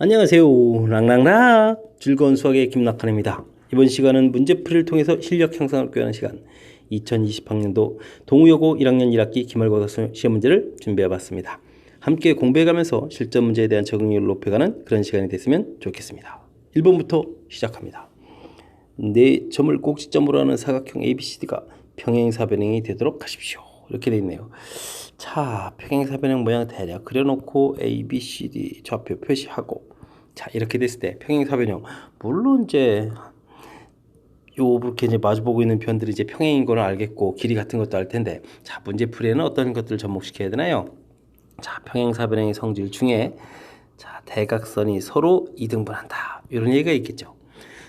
안녕하세요. 랑랑락 즐거운 수학의 김낙한입니다. 이번 시간은 문제풀이를 통해서 실력 향상을 꾀하는 시간 2020학년도 동우여고 1학년 1학기 기말고사 시험 문제를 준비해봤습니다. 함께 공부해가면서 실전 문제에 대한 적응력을 높여가는 그런 시간이 됐으면 좋겠습니다. 1번부터 시작합니다. 4점을 꼭지점으로 하는 사각형 ABCD가 평행사변형이 되도록 하십시오. 이렇게 되어 있네요. 자, 평행사변형 모양 대략 그려놓고 A, B, C, D 좌표 표시하고, 자 이렇게 됐을 때 평행사변형, 물론 이제 요렇게 이제 마주보고 있는 편들이 이제 평행인 거는 알겠고 길이 같은 것도 알 텐데, 자 문제풀이에는 어떤 것들을 접목시켜야 되나요? 자, 평행사변형의 성질 중에 자 대각선이 서로 이등분한다, 이런 얘기가 있겠죠.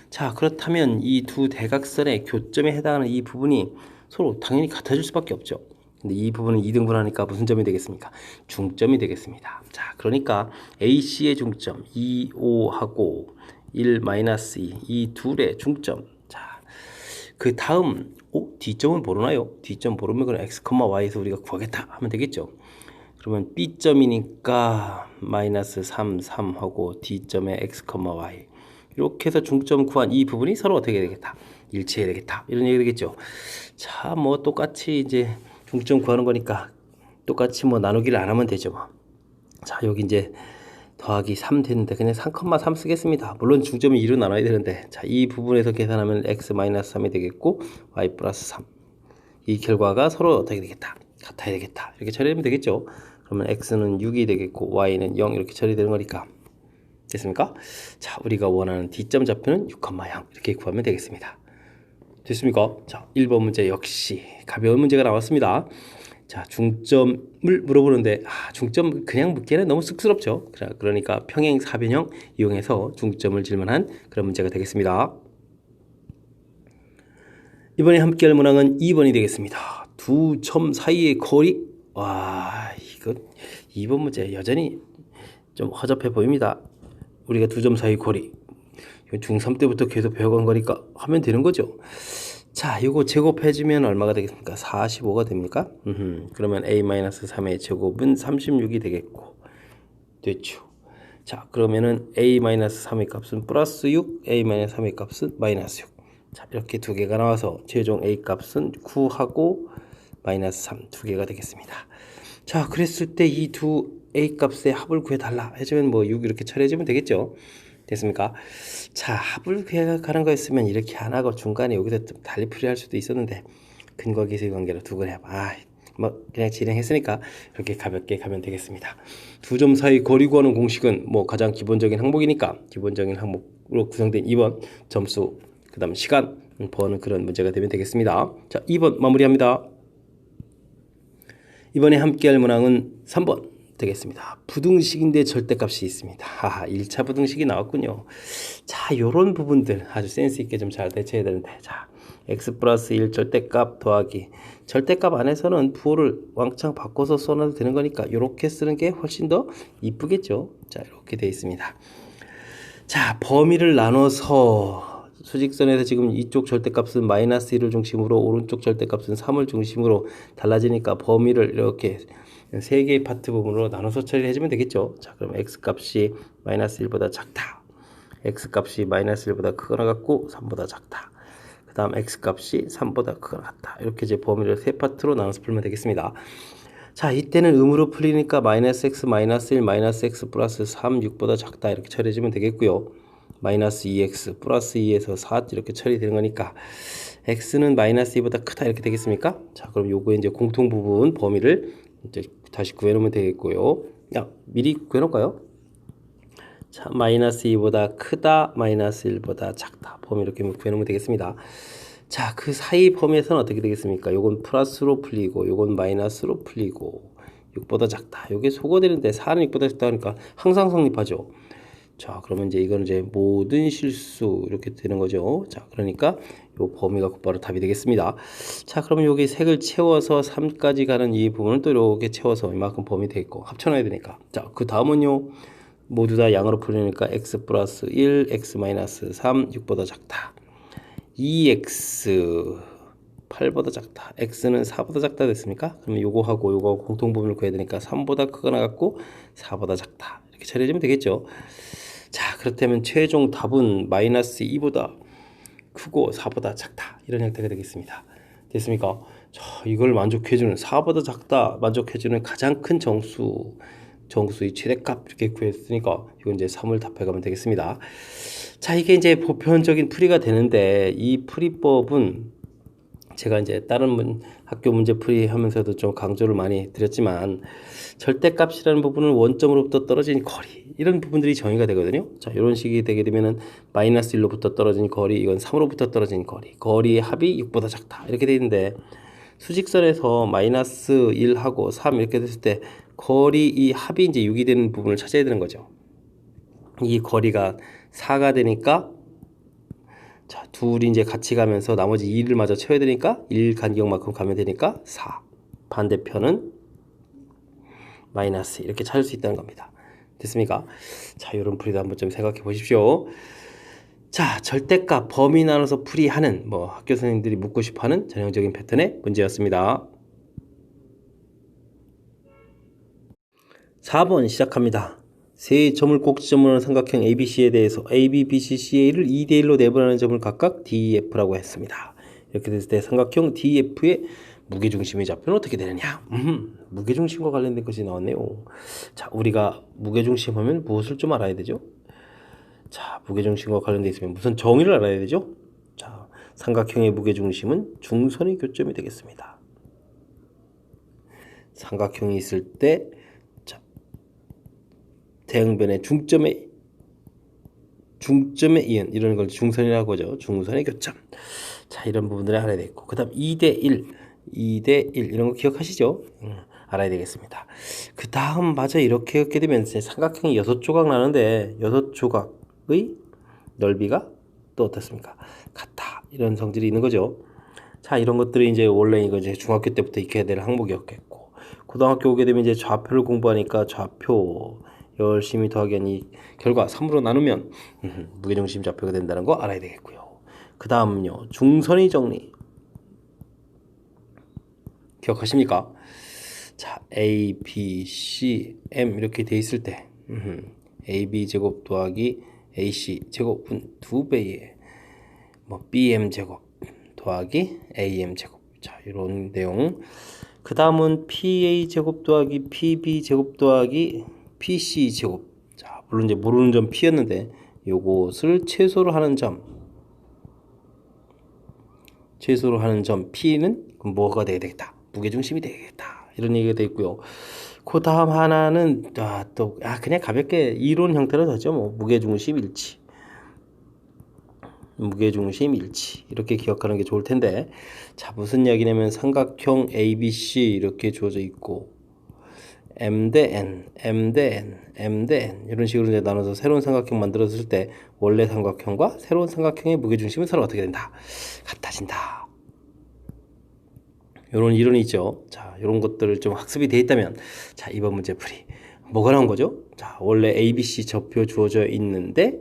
자, 그렇다면 이 두 대각선의 교점에 해당하는 이 부분이 서로 당연히 같아질 수밖에 없죠. 근데 이 부분은 이등분하니까 무슨 점이 되겠습니까? 중점이 되겠습니다. 자, 그러니까 AC의 중점 2, 5하고 1, -2, 이 둘의 중점. 자, 그 다음 D점은 모르나요? D점 모르면 그럼 X, Y에서 우리가 구하겠다 하면 되겠죠. 그러면 B점이니까 -3, 3하고 D점에 X, Y, 이렇게 해서 중점 구한 이 부분이 서로 어떻게 되겠다? 일치해야 되겠다, 이런 얘기 되겠죠. 자, 뭐 똑같이 이제 중점 구하는 거니까 똑같이 뭐 나누기를 안 하면 되죠. 자, 여기 이제 더하기 3 되는데 그냥 3,3 쓰겠습니다. 물론 중점이 2로 나눠야 되는데, 자, 이 부분에서 계산하면 x-3이 되겠고 y 플러스 3, 이 결과가 서로 어떻게 되겠다? 같아야 되겠다, 이렇게 처리하면 되겠죠. 그러면 x는 6이 되겠고 y는 0, 이렇게 처리되는 거니까. 됐습니까? 자, 우리가 원하는 D점 좌표는 6, 0 이렇게 구하면 되겠습니다. 됐습니까? 자, 1번 문제 역시 가벼운 문제가 나왔습니다. 자, 중점을 물어보는데 중점 그냥 묻기에는 너무 쑥스럽죠. 그러니까 평행사변형 이용해서 중점을 질문한 그런 문제가 되겠습니다. 이번에 함께할 문항은 2번이 되겠습니다. 두 점 사이의 거리. 와, 이거 2번 문제 여전히 좀 허접해 보입니다. 우리가 두 점 사이 거리, 중3 때부터 계속 배워간 거니까 하면 되는 거죠. 자, 이거 제곱해주면 얼마가 되겠습니까? 45가 됩니까? 그러면 a-3의 제곱은 36이 되겠고, 됐죠. 자, 그러면은 a-3의 값은 플러스 6, a-3의 값은 마이너스 6. 자, 이렇게 두 개가 나와서 최종 a 값은 9하고 마이너스 3 두 개가 되겠습니다. 자, 그랬을 때 이 두 a 값의 합을 구해달라 해주면 뭐 6 이렇게 처리해주면 되겠죠. 됐습니까? 자, 합을 구해가는 거였으면 이렇게 안 하고 중간에 여기서 좀 달리 풀이할 수도 있었는데, 근거 기술 관계로 두 번 해봐. 뭐 그냥 진행했으니까 이렇게 가볍게 가면 되겠습니다. 두 점 사이 거리 구하는 공식은 뭐 가장 기본적인 항목이니까 기본적인 항목으로 구성된 2번 점수, 그 다음 시간 버는 그런 문제가 되면 되겠습니다. 자, 2번 마무리합니다. 이번에 함께할 문항은 3번 되겠습니다. 부등식인데 절대값이 있습니다. 1차 부등식이 나왔군요. 자, 요런 부분들 아주 센스 있게 좀 잘 대처해야 되는데, 자, x 플러스 1 절대값 더하기 절대값 안에서는 부호를 왕창 바꿔서 써놔도 되는 거니까 이렇게 쓰는 게 훨씬 더 이쁘겠죠. 자, 이렇게 되어 있습니다. 자, 범위를 나눠서 수직선에서 지금 이쪽 절대값은 마이너스 1을 중심으로, 오른쪽 절대값은 3을 중심으로 달라지니까 범위를 이렇게 세 개의 파트 부분으로 나눠서 처리해주면 되겠죠. 자, 그럼 x값이 마이너스 1보다 작다, x값이 마이너스 1보다 크거나 같고 3보다 작다, 그 다음 x값이 3보다 크거나 같다, 이렇게 이제 범위를 세 파트로 나눠서 풀면 되겠습니다. 자, 이때는 음으로 풀리니까 마이너스 x 마이너스 1 마이너스 x 플러스 3 6보다 작다, 이렇게 처리해주면 되겠고요. 마이너스 2x 플러스 2에서 4 이렇게 처리되는 거니까 x는 마이너스 2보다 크다, 이렇게 되겠습니까? 자, 그럼 요거에 이제 공통 부분 범위를 이제 다시 구해놓으면 되겠고요. 미리 구해놓을까요? 자, 마이너스 2보다 크다, 마이너스 1보다 작다, 범위 이렇게 구해놓으면 되겠습니다. 자, 그 사이 범위에서는 어떻게 되겠습니까? 요건 플러스로 풀리고 요건 마이너스로 풀리고 6보다 작다, 요게 소거되는데 4는 6보다 작다 하니까 항상 성립하죠. 자, 그러면 이제 이거는 이제 모든 실수 이렇게 되는 거죠. 자, 그러니까 요 범위가 곧바로 답이 되겠습니다. 자, 그러면 여기 색을 채워서 3까지 가는 이 부분을 또 이렇게 채워서 이만큼 범위 되겠고 합쳐놔야 되니까. 자, 그 다음은요, 모두 다 양으로 풀리니까 x 플러스 1, x 마이너스 3, 6보다 작다, 2x 8보다 작다, x는 4보다 작다 됐습니까? 그러면 요거하고 요거 공통 부분을 구해야 되니까 3보다 크거나 같고 4보다 작다, 이렇게 처리해주면 되겠죠. 자, 그렇다면 최종 답은 마이너스 2보다 크고 4보다 작다. 이런 형태가 되겠습니다. 됐습니까? 자, 이걸 만족해주는 4보다 작다 만족해주는 가장 큰 정수의 최대값 이렇게 구했으니까 이건 이제 3을 답해가면 되겠습니다. 자, 이게 이제 보편적인 풀이가 되는데 이 풀이법은 제가 이제 다른 학교 문제 풀이하면서도 좀 강조를 많이 드렸지만 절대값이라는 부분은 원점으로부터 떨어진 거리 이런 부분들이 정의가 되거든요. 자, 이런 식이 되게 되면은 마이너스 1로부터 떨어진 거리, 이건 3으로부터 떨어진 거리의 합이 6보다 작다 이렇게 돼 있는데 수직선에서 마이너스 1하고 3 이렇게 됐을 때 거리 이 합이 이제 6이 되는 부분을 찾아야 되는 거죠. 이 거리가 4가 되니까 자, 둘이 이제 같이 가면서 나머지 2를 마저 채워야 되니까 1 간격만큼 가면 되니까 4. 반대편은 마이너스 이렇게 찾을 수 있다는 겁니다. 됐습니까? 자, 이런 풀이도 한번 좀 생각해 보십시오. 자, 절대값 범위 나눠서 풀이하는 학교 선생님들이 묻고 싶어하는 전형적인 패턴의 문제였습니다. 4번 시작합니다. 세 점을 꼭지점으로 하는 삼각형 ABC에 대해서 AB, BC, CA를 2대1로 내분하는 점을 각각 DEF라고 했습니다. 이렇게 됐을 때 삼각형 DEF의 무게중심의 좌표는 어떻게 되느냐? 무게중심과 관련된 것이 나왔네요. 자, 우리가 무게중심 하면 무엇을 좀 알아야 되죠? 자, 무게중심과 관련되어 있으면 무슨 정의를 알아야 되죠? 자, 삼각형의 무게중심은 중선의 교점이 되겠습니다. 삼각형이 있을 때 대응변의 중점에 이은 이런 걸 중선이라고 하죠. 중선의 교점. 자, 이런 부분들을 알아야 되겠고, 그 다음 2대1 이런 거 기억하시죠? 알아야 되겠습니다. 그 다음 맞아 이렇게 했게 되면 삼각형이 6조각 나는데 6조각의 넓이가 또 어떻습니까? 같다. 이런 성질이 있는 거죠. 자, 이런 것들이 이제 원래 이거 이제 중학교 때부터 익혀야 될 항목이었겠고, 고등학교 오게 되면 이제 좌표를 공부하니까 좌표 열심히 더하기 이 결과 3으로 나누면 무게중심 좌표가 된다는 거 알아야 되겠고요. 그 다음은요, 중선의 정리 기억하십니까? 자, A, B, C, M 이렇게 돼 있을 때 AB 제곱 더하기 AC 제곱은 2배의 BM 제곱 더하기 AM 제곱. 자, 이런 내용. 그 다음은 PA 제곱 더하기 PB 제곱 더하기 PC 제곱. 자, 물론 이제 모르는 점 P였는데 요것을 최소로 하는 점 P는 그럼 뭐가 되게 되겠다? 무게중심이 되겠다. 이런 얘기가 되어 있고요. 그 다음 하나는 그냥 가볍게 이론 형태로 하죠. 무게중심 일치 이렇게 기억하는 게 좋을 텐데, 자, 무슨 이야기냐면 삼각형 ABC 이렇게 주어져 있고 M 대 N 이런 식으로 이제 나눠서 새로운 삼각형 만들었을 때 원래 삼각형과 새로운 삼각형의 무게중심은 서로 어떻게 된다? 같아진다. 이런 이론이 있죠. 자, 이런 것들을 좀 학습이 돼 있다면, 자, 이번 문제 풀이 뭐가 나온 거죠? 자, 원래 ABC 좌표 주어져 있는데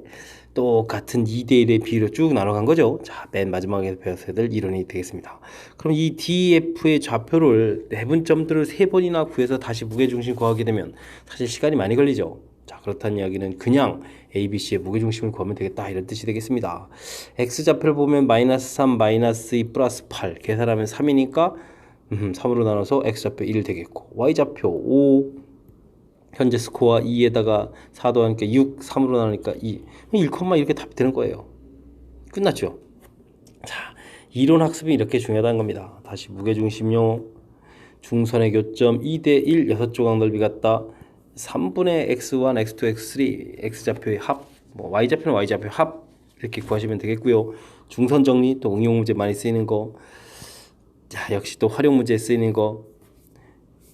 똑같은 2대1의 비율로 쭉 나눠간 거죠. 자, 맨 마지막에 배웠어야 될 이론이 되겠습니다. 그럼 이 DF의 좌표를 내분점들을 3번이나 구해서 다시 무게중심 구하게 되면 사실 시간이 많이 걸리죠. 자, 그렇다는 이야기는 그냥 ABC의 무게중심을 구하면 되겠다 이런 뜻이 되겠습니다. X좌표를 보면 마이너스 3, 마이너스 2, 플러스 8 계산하면 3이니까 3으로 나눠서 X좌표 1 되겠고, Y좌표 5 현재 스코어 2에다가 4도 하니까 6, 3으로 나누니까 2, 1, 이렇게 답이 되는 거예요. 끝났죠? 자, 이론 학습이 이렇게 중요하다는 겁니다. 다시 무게중심요, 중선의 교점 2대1 6조각 넓이 같다, 3분의 x1, x2, x3 x좌표의 합, y좌표는 y좌표의 합 이렇게 구하시면 되겠고요. 중선 정리 또 응용 문제 많이 쓰이는 거, 자, 역시 또 활용 문제에 쓰이는 거,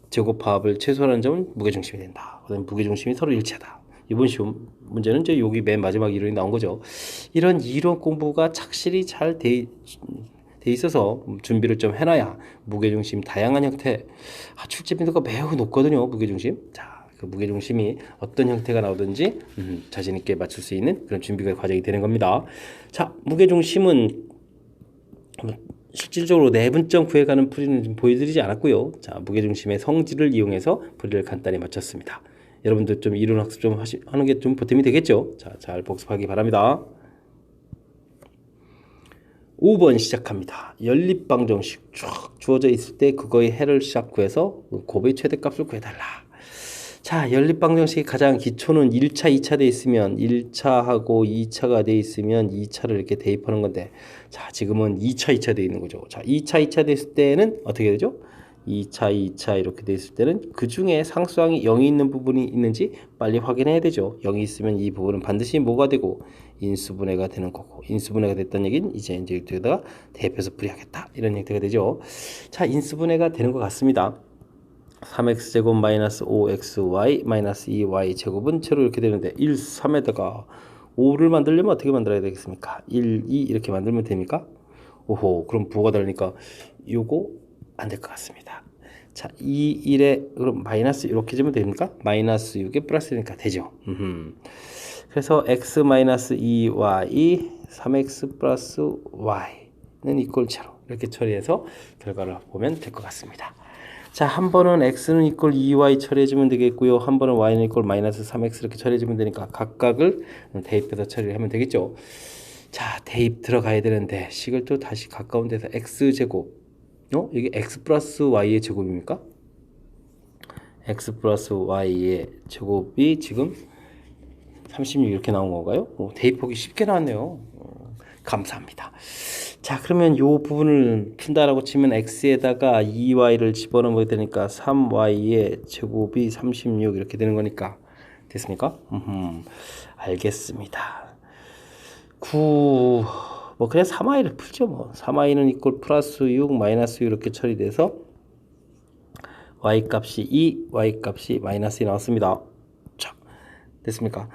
제곱합을 최소화하는 점은 무게중심이 된다. 그다음에 무게중심이 서로 일치하다. 이번 시험 문제는 이제 여기 맨 마지막 이론이 나온 거죠. 이런 이론 공부가 착실히 잘 돼 있어서 준비를 좀 해놔야 무게중심 다양한 형태, 출제 빈도가 매우 높거든요. 무게중심. 자, 그 무게중심이 어떤 형태가 나오든지 자신 있게 맞출 수 있는 그런 준비가 과정이 되는 겁니다. 자, 무게중심은 실질적으로 내분점 구해가는 풀이는 좀 보여드리지 않았고요. 자, 무게중심의 성질을 이용해서 풀이를 간단히 마쳤습니다. 여러분들 좀 이론 학습 좀 하는 게 좀 보탬이 되겠죠. 자, 잘 복습하기 바랍니다. 5번 시작합니다. 연립방정식 쭉 주어져 있을 때 그거의 해를 시작 구해서 곱의 최대값을 구해달라. 자, 연립방정식의 가장 기초는 1차, 2차 돼 있으면 1차하고 2차가 돼 있으면 2차를 이렇게 대입하는 건데, 자, 지금은 2차, 2차 돼 있는 거죠. 자, 2차, 2차 됐을 때는 어떻게 되죠? 2차, 2차 이렇게 돼 있을 때는 그 중에 상수항이 0이 있는 부분이 있는지 빨리 확인해야 되죠. 0이 있으면 이 부분은 반드시 뭐가 되고 인수분해가 되는 거고, 인수분해가 됐다는 얘기는 이제 여기다가 대입해서 풀이하겠다 이런 형태가 되죠. 자, 인수분해가 되는 것 같습니다. 3x제곱 마이너스 5xy 마이너스 2y 제곱은 채로 이렇게 되는데 1, 3에다가 5를 만들려면 어떻게 만들어야 되겠습니까? 1, 2 이렇게 만들면 됩니까? 오호, 그럼 부호가 다르니까 요거 안 될 것 같습니다. 자, 2, 1에 그럼 마이너스 이렇게 주면 됩니까? 마이너스 6에 플러스니까 되죠. 그래서 x 마이너스 2y 3x 플러스 y는 이꼴 제로 이렇게 처리해서 결과를 보면 될 것 같습니다. 자, 한 번은 x는 이꼴 2y 처리해주면 되겠고요. 한 번은 y는 이꼴 마이너스 3x 이렇게 처리해주면 되니까 각각을 대입해서 처리를 하면 되겠죠. 자, 대입 들어가야 되는데 식을 또 다시 가까운 데서 x제곱, 이게 x 플러스 y의 제곱입니까? x 플러스 y의 제곱이 지금 36 이렇게 나온 건가요? 대입하기 쉽게 나왔네요. 감사합니다. 자, 그러면 요 부분을 푼다라고 치면 x에다가 2y를 집어넣으면 되니까 3y의 제곱이 36 이렇게 되는 거니까 됐습니까? 알겠습니다. 9 뭐 그냥 3y를 풀죠. 뭐 3y는 이꼴 플러스 6 마이너스 6 이렇게 처리돼서 y 값이 2, y 값이 마이너스 2 나왔습니다. 자, 됐습니까?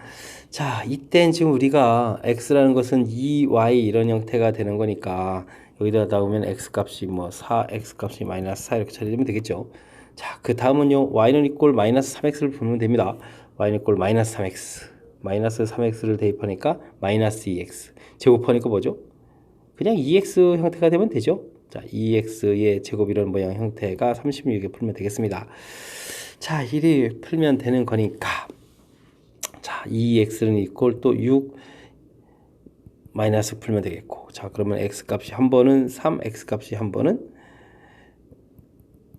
자, 이땐 지금 우리가 x라는 것은 2y 이런 형태가 되는 거니까 여기다 나오면 x 값이 뭐 4, x 값이 마이너스 4 이렇게 처리되면 되겠죠. 자, 그 다음은요, y는 이꼴 마이너스 3x를 풀면 됩니다. y는 이꼴 마이너스 3x 마이너스 3x를 대입하니까 마이너스 2x 제곱하니까 뭐죠? 그냥 2x 형태가 되면 되죠. 자, 2x의 제곱이라는 모양 형태가 36에 풀면 되겠습니다. 자, 이리 풀면 되는 거니까 자, 2x는 이꼴 또 6 마이너스 풀면 되겠고, 자, 그러면 x 값이 한 번은 3, x 값이 한 번은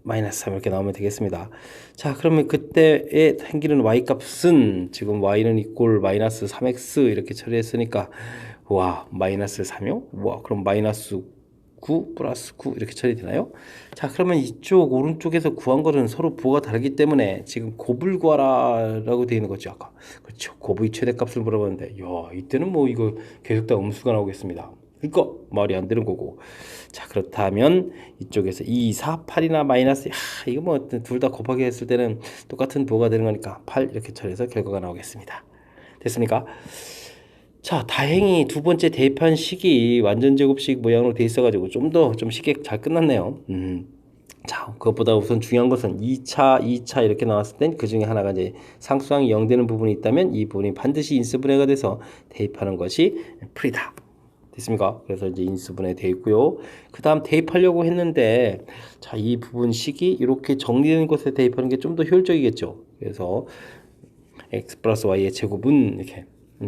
마이너스 3 이렇게 나오면 되겠습니다. 자, 그러면 그때에 생기는 y 값은 지금 y는 이꼴 마이너스 3x 이렇게 처리했으니까 와, 마이너스 3이요? 와, 그럼 마이너스 9 플러스 9 이렇게 처리되나요? 자, 그러면 이쪽 오른쪽에서 구한 것은 서로 부호가 다르기 때문에 지금 곱을 구하라 라고 되어 있는 거죠. 아까 그렇죠. 곱의 최대값을 물어봤는데 야, 이때는 뭐 이거 계속 다 음수가 나오겠습니다. 그러니까 말이 안 되는 거고. 자, 그렇다면 이쪽에서 2, 4, 8이나 마이너스 이거 뭐 둘 다 곱하기 했을 때는 똑같은 부호가 되는 거니까 8 이렇게 처리해서 결과가 나오겠습니다. 됐습니까? 자, 다행히 두 번째 대입한 식이 완전 제곱식 모양으로 돼 있어가지고 좀 쉽게 잘 끝났네요. 자, 그것보다 우선 중요한 것은 2차 이렇게 나왔을 땐 그 중에 하나가 이제 상수항이 0 되는 부분이 있다면 이 부분이 반드시 인수분해가 돼서 대입하는 것이 풀이다. 됐습니까? 그래서 이제 인수분해 되어 있고요. 그 다음 대입하려고 했는데, 자, 이 부분 식이 이렇게 정리된 곳에 대입하는 게 좀 더 효율적이겠죠. 그래서 x 플러스 y의 제곱은 이렇게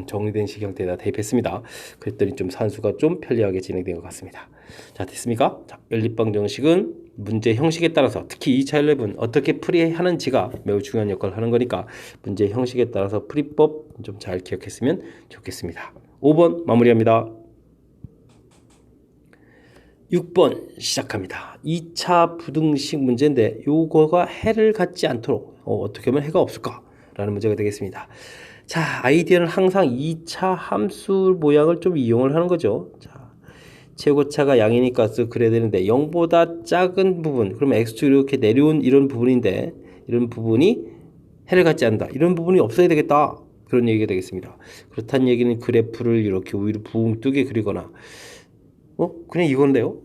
정리된 식 형태에다 대입했습니다. 그랬더니 좀 산수가 좀 편리하게 진행된 것 같습니다. 자, 됐습니까? 자, 연립방정식은 문제 형식에 따라서 특히 2차 연립은 어떻게 풀이하는지가 매우 중요한 역할을 하는 거니까 문제 형식에 따라서 풀이법 좀 잘 기억했으면 좋겠습니다. 5번 마무리합니다. 6번 시작합니다. 2차 부등식 문제인데 요거가 해를 갖지 않도록 어떻게 하면 해가 없을까? 라는 문제가 되겠습니다. 자, 아이디어는 항상 2차 함수 모양을 좀 이용을 하는 거죠. 자, 최고차가 양이니까 그래야 되는데 0보다 작은 부분, 그러면 x축 이렇게 내려온 이런 부분인데 이런 부분이 해를 갖지 않는다. 이런 부분이 없어야 되겠다. 그런 얘기가 되겠습니다. 그렇다는 얘기는 그래프를 이렇게 위로 붕 뜨게 그리거나 그냥 이건데요.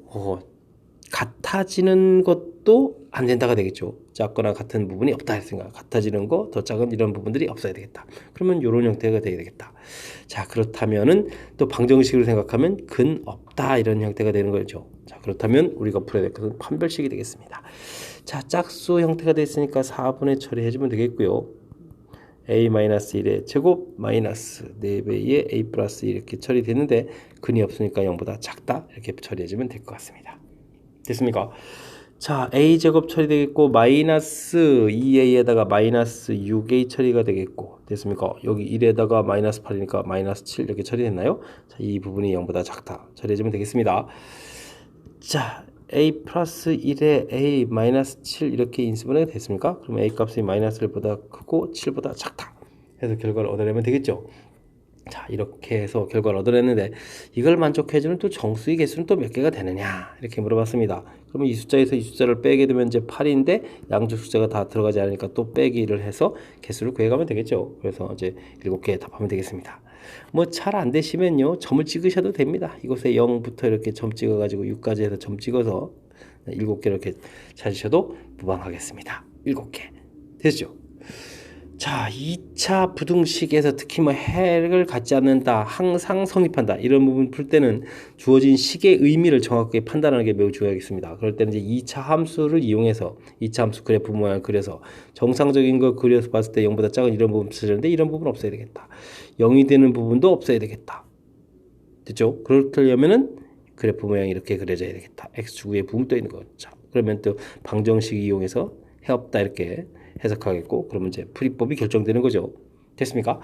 같아지는 것도 안 된다가 되겠죠. 작거나 같은 부분이 없다 했으니까 같아지는 거, 더 작은 이런 부분들이 없어야 되겠다. 그러면 이런 형태가 되어야 되겠다. 자, 그렇다면은 또 방정식으로 생각하면 근 없다 이런 형태가 되는 거죠. 자, 그렇다면 우리가 풀어야 될 것은 판별식이 되겠습니다. 자, 짝수 형태가 됐으니까 4분의 처리해주면 되겠고요. a-1의 제곱 마이너스 4배의 a 플러스 1 이렇게 처리됐는데 근이 없으니까 0보다 작다 이렇게 처리해주면 될 것 같습니다. 됐습니까? 자, a제곱 처리되겠고 마이너스 2a에다가 마이너스 6a 처리가 되겠고 됐습니까? 여기 1에다가 마이너스 8이니까 마이너스 7 이렇게 처리됐나요? 자, 이 부분이 0보다 작다 처리해주면 되겠습니다. 자, a 플러스 1에 a 마이너스 7 이렇게 인수분해가 됐습니까? 그럼 a 값이 마이너스 1보다 크고 7보다 작다 해서 결과를 얻어내면 되겠죠. 자, 이렇게 해서 결과를 얻어냈는데 이걸 만족해주는 또 정수의 개수는 또 몇 개가 되느냐 이렇게 물어봤습니다. 그러면 이 숫자에서 이 숫자를 빼게 되면 이제 8인데 양쪽 숫자가 다 들어가지 않으니까 또 빼기를 해서 개수를 구해가면 되겠죠. 그래서 이제 7개 답하면 되겠습니다. 뭐 잘 안 되시면요 점을 찍으셔도 됩니다. 이곳에 0부터 이렇게 점 찍어가지고 6까지 해서 점 찍어서 7개 이렇게 찾으셔도 무방하겠습니다. 7개 됐죠? 자, 2차 부등식에서 특히 뭐 해를 갖지 않는다, 항상 성립한다 이런 부분 풀 때는 주어진 식의 의미를 정확하게 판단하는 게 매우 중요하겠습니다. 그럴 때는 이제 2차 함수를 이용해서 2차 함수 그래프 모양을 그려서 정상적인 거 그려서 봤을 때 0보다 작은 이런 부분 쓰는데 이런 부분 없어야 되겠다. 0이 되는 부분도 없어야 되겠다. 됐죠? 그렇다면은 그래프 모양이 이렇게 그려져야 되겠다. x축에 붕 떠 있는 거. 자, 그러면 또 방정식 이용해서 해 없다 이렇게 해석하겠고 그러면 이제 풀이법이 결정되는 거죠. 됐습니까?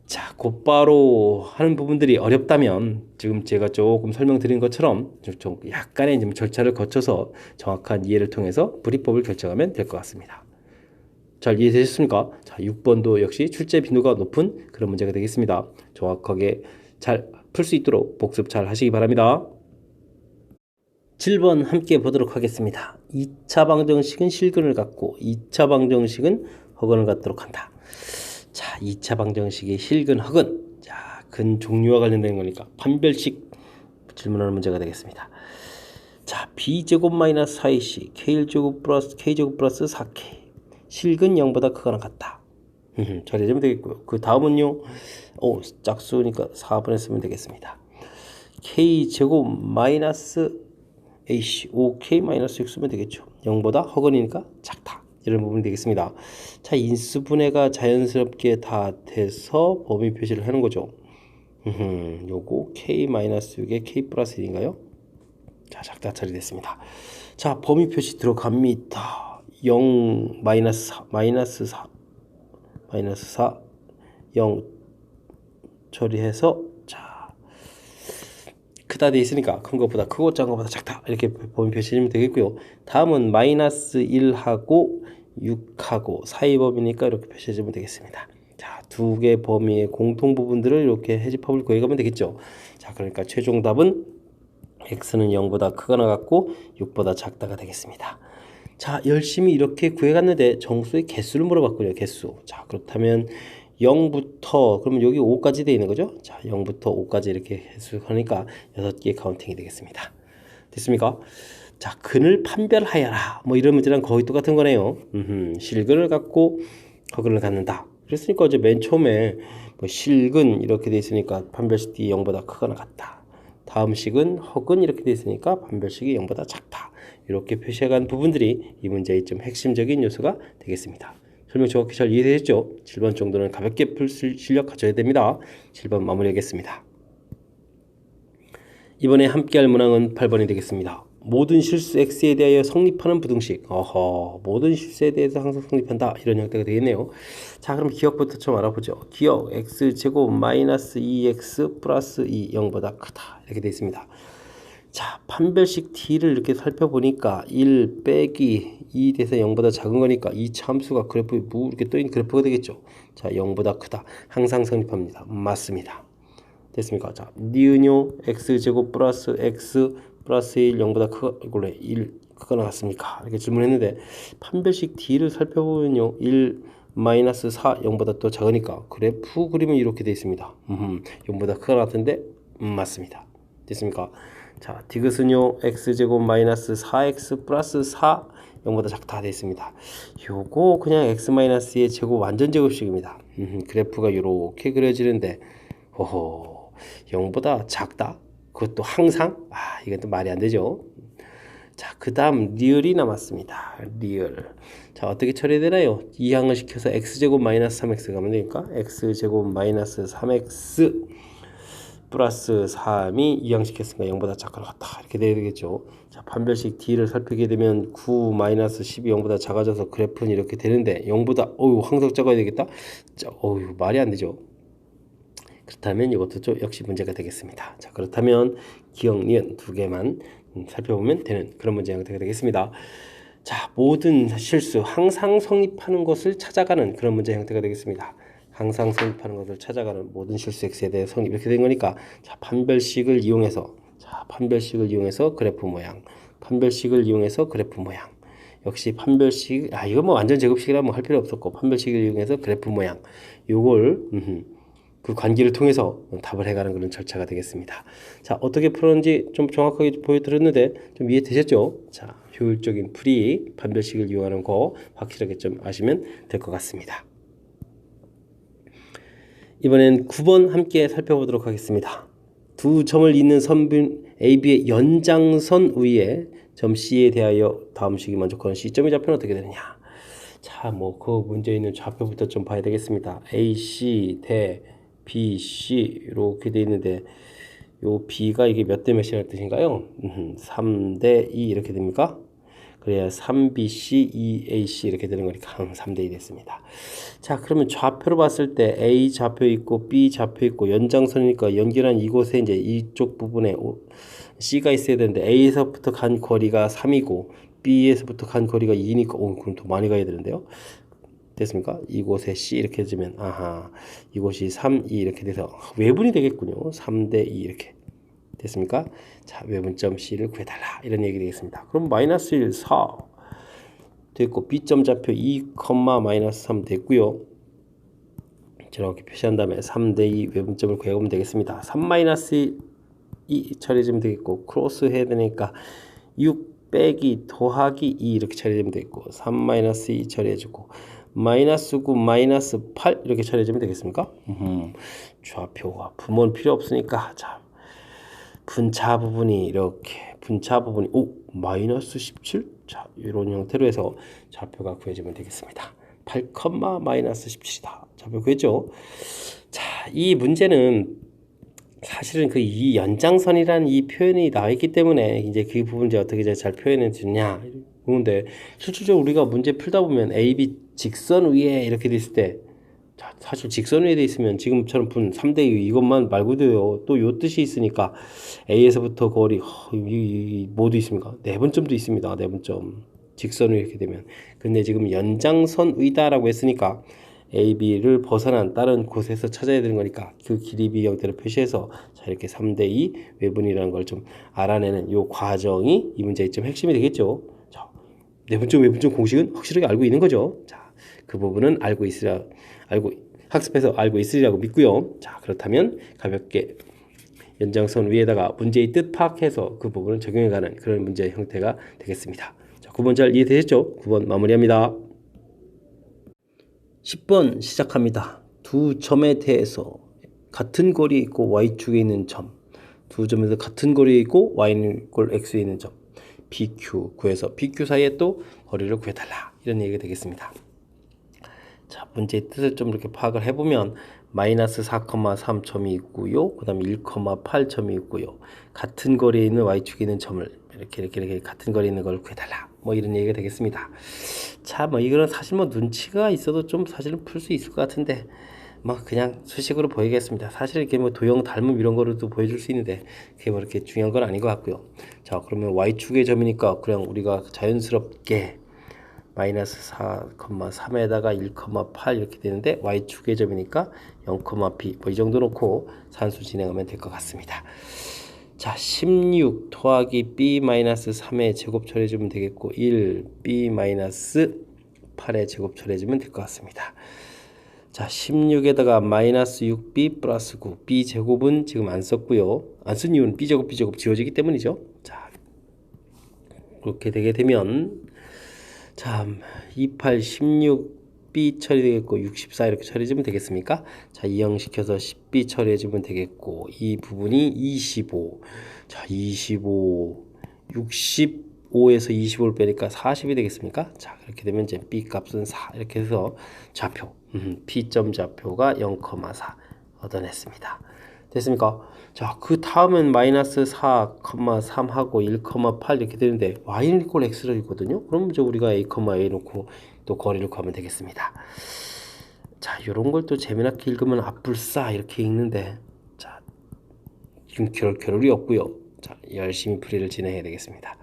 자, 곧바로 하는 부분들이 어렵다면 지금 제가 조금 설명드린 것처럼 좀 약간의 좀 절차를 거쳐서 정확한 이해를 통해서 풀이법을 결정하면 될 것 같습니다. 잘 이해되셨습니까? 자, 6번도 역시 출제 빈도가 높은 그런 문제가 되겠습니다. 정확하게 잘 풀 수 있도록 복습 잘 하시기 바랍니다. 7번 함께 보도록 하겠습니다. 2차 방정식은 실근을 갖고 2차 방정식은 허근을 갖도록 한다. 자, 2차 방정식의 실근, 허근. 자, 근 종류와 관련된 거니까 판별식 질문하는 문제가 되겠습니다. 자, b제곱 마이너스 4ac k제곱 플러스 k제곱 플러스 4k 실근 0보다 크거나 같다. 처리하면 되겠고요. 그 다음은요. 짝수니까 4번에 쓰면 되겠습니다. k제곱 마이너스 AC, 5K 마이너스 6 쓰면 되겠죠. 0보다 허근이니까 작다. 이런 부분이 되겠습니다. 자, 인수분해가 자연스럽게 다 돼서 범위 표시를 하는 거죠. 요거 K 마이너스 6에 K 플러스 1인가요? 자, 작다 처리됐습니다. 자, 범위 표시 들어갑니다. 0 마이너스 4, 마이너스 4, 마이너스 4, 0 처리해서 크다 돼 있으니까 큰 것보다 크고 작은 것보다 작다 이렇게 범위 표시하면 되겠고요. 다음은 마이너스 1하고 6하고 사이 범위니까 이렇게 표시해주면 되겠습니다. 자, 두 개 범위의 공통 부분들을 이렇게 해집합을 구해가면 되겠죠. 자, 그러니까 최종 답은 x는 0보다 크거나 같고 6보다 작다가 되겠습니다. 자, 열심히 이렇게 구해갔는데 정수의 개수를 물어봤군요. 개수. 자, 그렇다면 0부터 그러면 여기 5까지 되어 있는 거죠. 자, 0부터 5까지 이렇게 해석하니까 6개 카운팅이 되겠습니다. 됐습니까? 자, 근을 판별하여라. 뭐 이런 문제랑 거의 똑같은 거네요. 실근을 갖고 허근을 갖는다. 그랬으니까 이제 맨 처음에 뭐 실근 이렇게 돼 있으니까 판별식이 0보다 크거나 같다. 다음 식은 허근 이렇게 돼 있으니까 판별식이 0보다 작다. 이렇게 표시해간 부분들이 이 문제의 좀 핵심적인 요소가 되겠습니다. 설명 정확히 잘 이해되셨죠? 7번 정도는 가볍게 풀 실력 가져야 됩니다. 7번 마무리하겠습니다. 이번에 함께할 문항은 8번이 되겠습니다. 모든 실수 x에 대하여 성립하는 부등식. 모든 실수에 대해서 항상 성립한다. 이런 형태가 되겠네요. 자, 그럼 기억부터 좀 알아보죠. 기억 x제곱 마이너스 2x 플러스 2 0보다 크다. 이렇게 되어 있습니다. 자, 판별식 t를 이렇게 살펴보니까 1 빼기 2 돼서 0보다 작은 거니까 이 함수가 그래프에 이렇게 떠있는 그래프가 되겠죠. 자, 0보다 크다. 항상 성립합니다. 맞습니다. 됐습니까? 자, 니은요 x제곱 플러스 x 플러스 1 0보다 이걸로 1 크거나 같습니까? 이렇게 질문했는데 판별식 t를 살펴보면요 1 마이너스 4 0보다 또 작으니까 그래프 그림은 이렇게 되어 있습니다. 0보다 크거나 같은데 맞습니다. 됐습니까? 자, 디귿은요 x제곱 마이너스 4x 플러스 4 0보다 작다 되어 있습니다. 요거 그냥 x 마이너스의 제곱 완전 제곱식입니다. 그래프가 이렇게 그려지는데 0보다 작다? 그것도 항상? 이건 또 말이 안 되죠. 자, 그 다음 리을이 남았습니다. 리을. 자, 어떻게 처리되나요? 이항을 시켜서 x제곱 마이너스 3x 가면 되니까 x제곱 마이너스 3x 플러스 3이 이항시켰으니까 0보다 작거나 같다 이렇게 돼야 되겠죠. 자, 판별식 D를 살피게 되면 9 마이너스 10이 0보다 작아져서 그래프는 이렇게 되는데 0보다 항상 작아야 되겠다. 자, 말이 안 되죠. 그렇다면 이것도 좀 역시 문제가 되겠습니다. 자, 그렇다면 기억, 니은 두 개만 살펴보면 되는 그런 문제 형태가 되겠습니다. 자, 모든 실수 항상 성립하는 것을 찾아가는 그런 문제 형태가 되겠습니다. 항상 성립하는 것을 찾아가는 모든 실수 x에 대해 성립 이렇게 된 거니까 자, 판별식을 이용해서 그래프 모양, 판별식을 이용해서 그래프 모양. 역시 판별식 이거 뭐 완전 제곱식이라 뭐 할 필요 없었고 판별식을 이용해서 그래프 모양 요걸 그 관계를 통해서 답을 해가는 그런 절차가 되겠습니다. 자, 어떻게 풀었는지 좀 정확하게 보여드렸는데 좀 이해되셨죠? 자, 효율적인 풀이 판별식을 이용하는 거 확실하게 좀 아시면 될 것 같습니다. 이번엔 9번 함께 살펴보도록 하겠습니다. 두 점을 잇는 선분 AB의 연장선 위에 점 C에 대하여 다음 식이 만족하는 C점의 좌표는 어떻게 되느냐. 자, 뭐 그 문제에 있는 좌표부터 좀 봐야 되겠습니다. AC 대 BC 이렇게 되어 있는데 요 B가 이게 몇 대 몇이라는 뜻인가요? 3대 2 이렇게 됩니까? 그래야 3BC, 2AC 이렇게 되는 거니까 3대 2 됐습니다. 자, 그러면 좌표로 봤을 때 A 좌표 있고 B 좌표 있고 연장선이니까 연결한 이곳에 이제 이쪽 부분에 C가 있어야 되는데 A에서부터 간 거리가 3이고 B에서부터 간 거리가 2니까 그럼 더 많이 가야 되는데요. 됐습니까? 이곳에 C 이렇게 해주면 이곳이 3, 2 이렇게 돼서 외분이 되겠군요. 3대 2 이렇게 됐습니까? 자, 외분점 C를 구해달라 이런 얘기 되겠습니다. 그럼 마이너스 1, 4 됐고 B점 좌표 2, 마이너스 3 됐고요. 이렇게 표시한 다음에 3대 2 외분점을 구해보면 되겠습니다. 3 마이너스 2 처리해주면 되겠고 크로스 해야 되니까 6 빼기 더하기 2 이렇게 처리해주면 되겠고 3 마이너스 2 처리해주고 마이너스 9 마이너스 8 이렇게 처리해주면 되겠습니까? 좌표와 분모는 필요 없으니까 자, 분차 부분이 이렇게 마이너스 17 자, 이런 형태로 해서 좌표가 구해지면 되겠습니다. 8, 마이너스 17이다. 좌표 구했죠? 자, 이 문제는 사실은 그 이 연장선이라는 이 표현이 나와 있기 때문에 이제 그 부분 이제 어떻게 잘 표현해 주냐. 그런데 실질적으로 우리가 문제 풀다 보면 AB 직선 위에 이렇게 돼 있을 때 자, 사실 직선 위에 돼 있으면 지금처럼 분 3대 2 이것만 말고도요. 또 요 뜻이 있으니까 A에서부터 거리 뭐도 있습니까? 내분점도 있습니다. 내분점. 직선 위에 이렇게 되면. 근데 지금 연장선 위다라고 했으니까 AB를 벗어난 다른 곳에서 찾아야 되는 거니까 그 길이비 형태로 표시해서 자, 이렇게 3대 2 외분이라는 걸 좀 알아내는 요 과정이 이 문제의 좀 핵심이 되겠죠. 자, 내분점 외분점 공식은 확실하게 알고 있는 거죠. 자, 그 부분은 학습해서 알고 있으리라고 믿고요. 자, 그렇다면 가볍게 연장선 위에다가 문제의 뜻 파악해서 그 부분을 적용해가는 그런 문제의 형태가 되겠습니다. 자, 9번 잘 이해되셨죠? 9번 마무리합니다. 10번 시작합니다. 두 점에 대해서 같은 거리에 있고 y축에 있는 점, 두 점에서 같은 거리에 있고 y는 꼴 x에 있는 점 PQ 구해서 PQ 사이에 또 거리를 구해달라 이런 얘기가 되겠습니다. 자, 문제의 뜻을 좀 이렇게 파악을 해보면 마이너스 4,3점이 있고요. 그 다음에 1,8점이 있고요. 같은 거리에 있는 y축에 있는 점을 이렇게 같은 거리에 있는 걸 구해달라 뭐 이런 얘기가 되겠습니다. 자, 뭐 이거는 사실 뭐 눈치가 있어도 좀 사실은 풀 수 있을 것 같은데 뭐 그냥 수식으로 보이겠습니다. 사실 이렇게 뭐 도형 닮음 이런 거로도 보여줄 수 있는데 그게 뭐 이렇게 중요한 건 아닌 것 같고요. 자, 그러면 y축의 점이니까 그냥 우리가 자연스럽게 마이너스 4,3에다가 1,8 이렇게 되는데 y축의 점이니까 0,p 뭐 이 정도 놓고 산수 진행하면 될 것 같습니다. 자, 16 더하기 b-3의 제곱 처리해주면 되겠고 1 b-8의 제곱 처리해주면 될 것 같습니다. 자, 16에다가 마이너스 6b 플러스 9 b제곱은 지금 안 썼고요. 안 쓴 이유는 b제곱 지워지기 때문이죠. 자, 그렇게 되게 되면 참 28, 16 B 처리되겠고 64 이렇게 처리해주면 되겠습니까? 자, 이항시켜서 10B 처리해주면 되겠고 이 부분이 25 자, 25 60 25에서 25를 빼니까 40이 되겠습니까? 자, 그렇게 되면 이제 B 값은 4 이렇게 해서 좌표 P점 좌표가 0,4 얻어냈습니다. 됐습니까? 자, 그 다음은 마이너스 4,3하고 1,8 이렇게 되는데 y는 이꼴 x로 있거든요. 그럼 이제 우리가 a, a 놓고 또 거리를 구하면 되겠습니다. 자, 요런 걸 또 재미나게 읽으면 앞불싸 이렇게 읽는데, 자, 지금 겨를이 없고요. 자, 열심히 풀이를 진행해야 되겠습니다.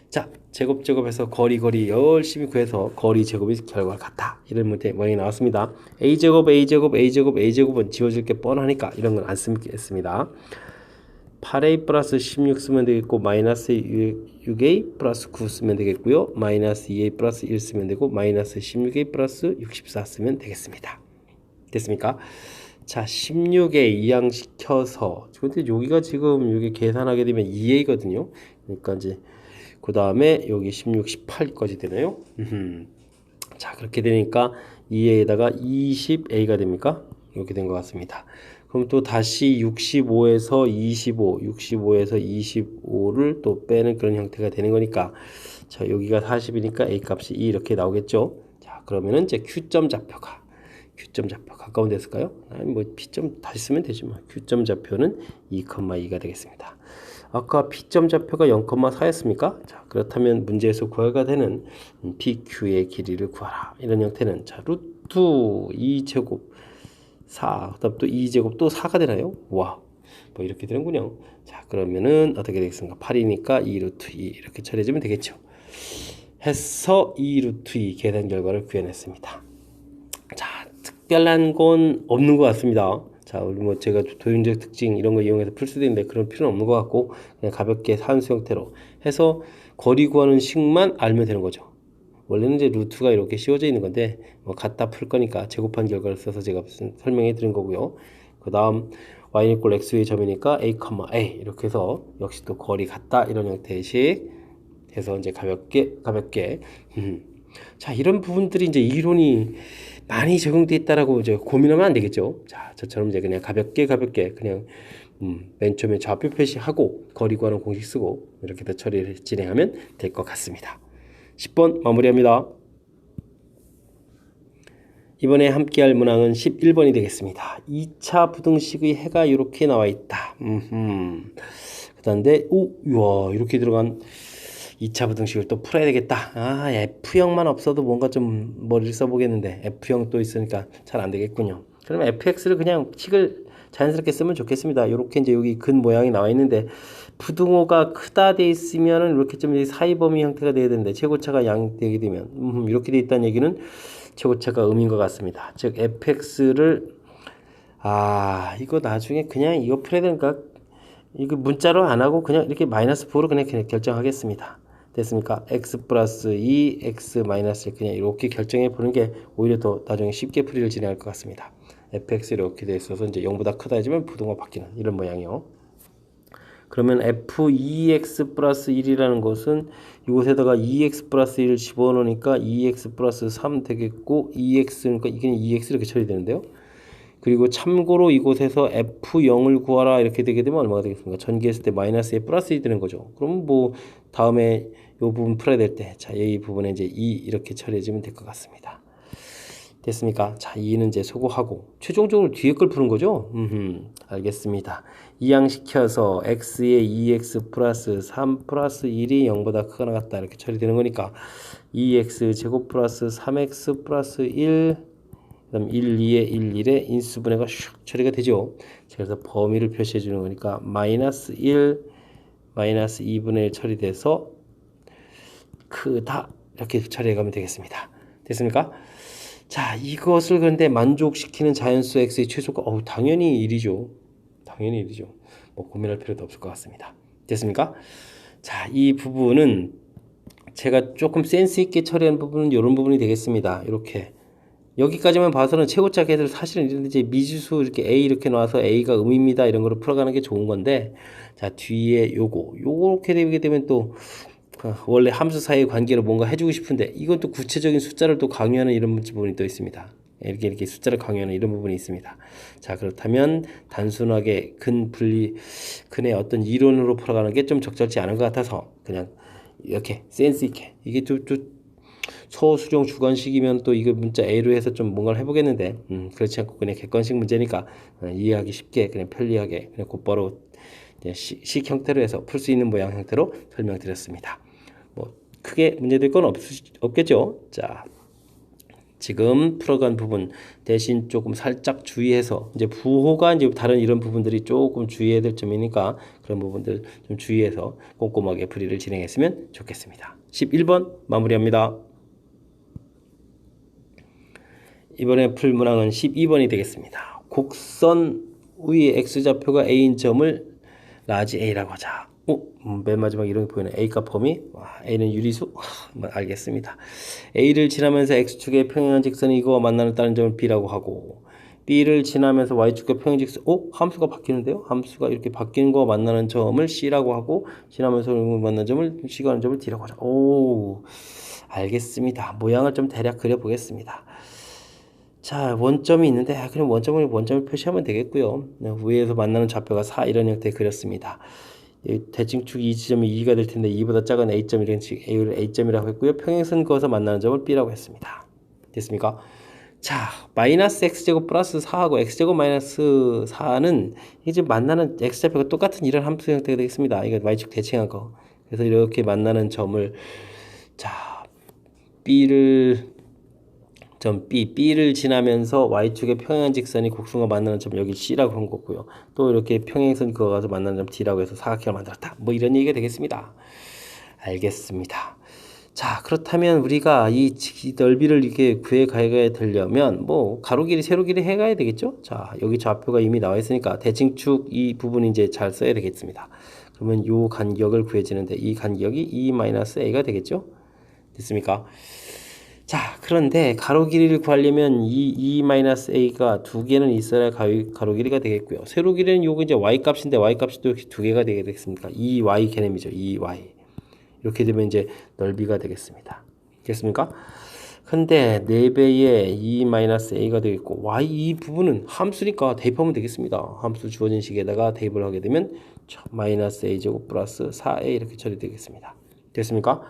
자, 제곱해서 거리 열심히 구해서 거리 제곱이 결과가 같다. 이런 모양이 나왔습니다. a제곱은 지워질 게 뻔하니까 이런 건 안 쓰겠습니다. 8a 플러스 16 쓰면 되겠고, 마이너스 6a 플러스 9 쓰면 되겠고요. 마이너스 2a 플러스 1 쓰면 되고, 마이너스 16a 플러스 64 쓰면 되겠습니다. 됐습니까? 자, 16에 이항시켜서, 근데 여기가 지금 여기 계산하게 되면 2a거든요. 그러니까 이제 그 다음에 여기 16, 18까지 되네요. 자, 그렇게 되니까 2a에다가 20a가 됩니까? 이렇게 된 것 같습니다. 그럼 또 다시 65에서 65에서 25를 또 빼는 그런 형태가 되는 거니까, 자, 여기가 40이니까 a 값이 2 이렇게 나오겠죠. 자, 그러면은 이제 Q점 좌표가 가까운 데 있을까요? 아니 뭐 P점 다시 쓰면 되지 뭐. Q점 좌표는 2,2가 되겠습니다. 아까 P점 좌표가 0,4였습니까? 자, 그렇다면 문제에서 구하가 되는 PQ의 길이를 구하라. 이런 형태는, 자, 루트 2제곱 4, 그 다음 또 2제곱 또 4가 되나요? 와, 뭐 이렇게 되는군요. 자, 그러면은 어떻게 되겠습니까? 8이니까 2 루트 2 이렇게 처리해주면 되겠죠. 해서 2 루트 2 계산 결과를 구해냈습니다. 자, 특별한 건 없는 것 같습니다. 자, 우리 뭐 제가 도형적 특징 이런 거 이용해서 풀 수도 있는데 그런 필요는 없는 것 같고, 그냥 가볍게 산수 형태로 해서 거리 구하는 식만 알면 되는 거죠. 원래는 이제 루트가 이렇게 씌워져 있는 건데 뭐 갖다 풀 거니까 제곱한 결과를 써서 제가 설명해 드린 거고요. 그 다음 y 이꼴 x의 점이니까 a, a 이렇게 해서 역시 또 거리 같다 이런 형태식 해서 이제 가볍게 자, 이런 부분들이 이제 이론이 많이 적용돼 있다라고 이제 고민하면 안 되겠죠. 자, 저처럼 이제 그냥 가볍게 그냥 맨 처음에 좌표 표시하고 거리 구하는 공식 쓰고 이렇게 더 처리를 진행하면 될 것 같습니다. 10번 마무리합니다. 이번에 함께할 문항은 11번이 되겠습니다. 2차 부등식의 해가 이렇게 나와 있다. 그다음에 우와 이렇게 들어간 2차 부등식을 또 풀어야 되겠다. 아, F형만 없어도 뭔가 좀 머리를 써보겠는데 F형 또 있으니까 잘 안 되겠군요. 그러면 fx를 그냥 식을 자연스럽게 쓰면 좋겠습니다. 이렇게 이제 여기 근 모양이 나와 있는데 부등호가 크다 돼 있으면은 이렇게 좀 사이범위 형태가 돼야 되는데 최고차가 양 되게 되면 이렇게 돼 있다는 얘기는 최고차가 음인 것 같습니다. 즉 fx를 이거 나중에 그냥 이거 풀어야 되니까 이거 문자로 안 하고 그냥 이렇게 마이너스 4로 그냥 결정하겠습니다. 됐습니까? x 플러스 2, x 마이너스 1 그냥 이렇게 결정해 보는 게 오히려 더 나중에 쉽게 풀이를 진행할 것 같습니다. fx 이렇게 돼 있어서 이제 0보다 크다 해지면 부등호 바뀌는 이런 모양이요. 그러면 f2x 플러스 1이라는 것은 이곳에다가 2x 플러스 1을 집어넣으니까 2x 플러스 3 되겠고 2x 그러니까 이게 2x 이렇게 처리되는데요. 그리고 참고로 이곳에서 f0을 구하라 이렇게 되게 되면 얼마가 되겠습니까? 전개했을 때 마이너스 에 플러스 1이 되는 거죠. 그럼 뭐 다음에 이 부분 풀어야 될 때, 자, 이 부분에 이제 2 이렇게 처리해주면 될 것 같습니다. 됐습니까? 자, 2는 이제 소거하고 최종적으로 뒤에 걸 푸는 거죠? 알겠습니다. 이항시켜서 x에 2x 플러스 3 플러스 1이 0보다 크거나 같다 이렇게 처리되는 거니까 2x 제곱 플러스 3x 플러스 1 그다음 1, 2에 1, 1에 인수분해가 슉 처리가 되죠. 그래서 범위를 표시해 주는 거니까 마이너스 1, 마이너스 2분의 1 처리돼서 크다 이렇게 처리해 가면 되겠습니다. 됐습니까? 자, 이것을 그런데 만족시키는 자연수 x의 최소가 당연히 1이죠. 당연히 1이죠. 뭐 고민할 필요도 없을 것 같습니다. 됐습니까? 자, 이 부분은 제가 조금 센스 있게 처리한 부분은 이런 부분이 되겠습니다. 이렇게 여기까지만 봐서는 최고차 계들 사실은 이제 미지수 이렇게 a 이렇게 나와서 a가 음입니다 이런 거를 풀어가는 게 좋은 건데, 자, 뒤에 요렇게 되게 되면 또 원래 함수 사이의 관계로 뭔가 해주고 싶은데 이건 또 구체적인 숫자를 또 강요하는 이런 부분이 또 있습니다. 이렇게 숫자를 강요하는 이런 부분이 있습니다. 자, 그렇다면 단순하게 근의 어떤 이론으로 풀어가는 게 좀 적절치 않은 것 같아서 그냥 이렇게 센스 있게 이게 또 소수령 주관식이면 또 이거 문자 A로 해서 좀 뭔가를 해보겠는데 그렇지 않고 그냥 객관식 문제니까 이해하기 쉽게 그냥 편리하게 그냥 곧바로 식 형태로 해서 풀 수 있는 모양 형태로 설명드렸습니다. 뭐 크게 문제될 건 없겠죠. 자, 지금 풀어간 부분 대신 조금 살짝 주의해서 이제 부호가 이제 다른 이런 부분들이 조금 주의해야 될 점이니까 그런 부분들 좀 주의해서 꼼꼼하게 풀이를 진행했으면 좋겠습니다. 11번 마무리합니다. 이번에 풀 문항은 12번이 되겠습니다. 곡선 위의 x좌표가 a인 점을 라지 a라고 하자. 맨 마지막 이런 게 보이네. a값 범위. a는 유리수. 알겠습니다. a를 지나면서 x축의 평행한 직선이 이거와 만나는 다른 점을 b라고 하고 b를 지나면서 y축의 평행 직선. 함수가 바뀌는데요. 함수가 이렇게 바뀌는 거와 만나는 점을 c라고 하고 지나면서 만나는 점을 c가 하는 점을 d라고 하자. 알겠습니다. 모양을 좀 대략 그려보겠습니다. 자, 원점이 있는데 그럼 원점을 표시하면 되겠고요. 위에서 만나는 좌표가 4 이런 형태에 그렸습니다. 대칭축 이 지점이 2가 될 텐데 2보다 작은 A점 이런 식 A를 A점이라고 했고요. 평행선 그어서 만나는 점을 B라고 했습니다. 됐습니까? 자, 마이너스 X제곱 플러스 4하고 X제곱 마이너스 4는 이제 만나는 X좌표가 똑같은 이런 함수 형태가 되겠습니다. 이거 Y축 대칭한 거. 그래서 이렇게 만나는 점을 자, B를 지나면서 Y축의 평행한 직선이 곡선과 만나는 점 여기 C라고 한 거고요. 또 이렇게 평행선 그어가서 만나는 점 D라고 해서 사각형을 만들었다. 뭐 이런 얘기가 되겠습니다. 알겠습니다. 자, 그렇다면 우리가 이 넓이를 이렇게 구해가야 되려면 뭐 가로 길이 세로 길이 해가야 되겠죠? 자, 여기 좌표가 이미 나와 있으니까 대칭축 이 부분 이제 잘 써야 되겠습니다. 그러면 요 간격을 구해지는데 이 간격이 E-A가 되겠죠? 됐습니까? 자, 그런데 가로 길이를 구하려면 이 E-A가 두 개는 있어야 가로 길이가 되겠고요. 세로 길이는 요거 이제 Y 값인데 Y 값이 또 두 개가 되겠습니까? EY 개념이죠. EY. 이렇게 되면 이제 넓이가 되겠습니다. 됐습니까? 근데 4배의 E-A가 되겠고 Y 이 부분은 함수니까 대입하면 되겠습니다. 함수 주어진 식에다가 대입을 하게 되면 마이너스 A제곱 플러스 4A 이렇게 처리되겠습니다. 됐습니까?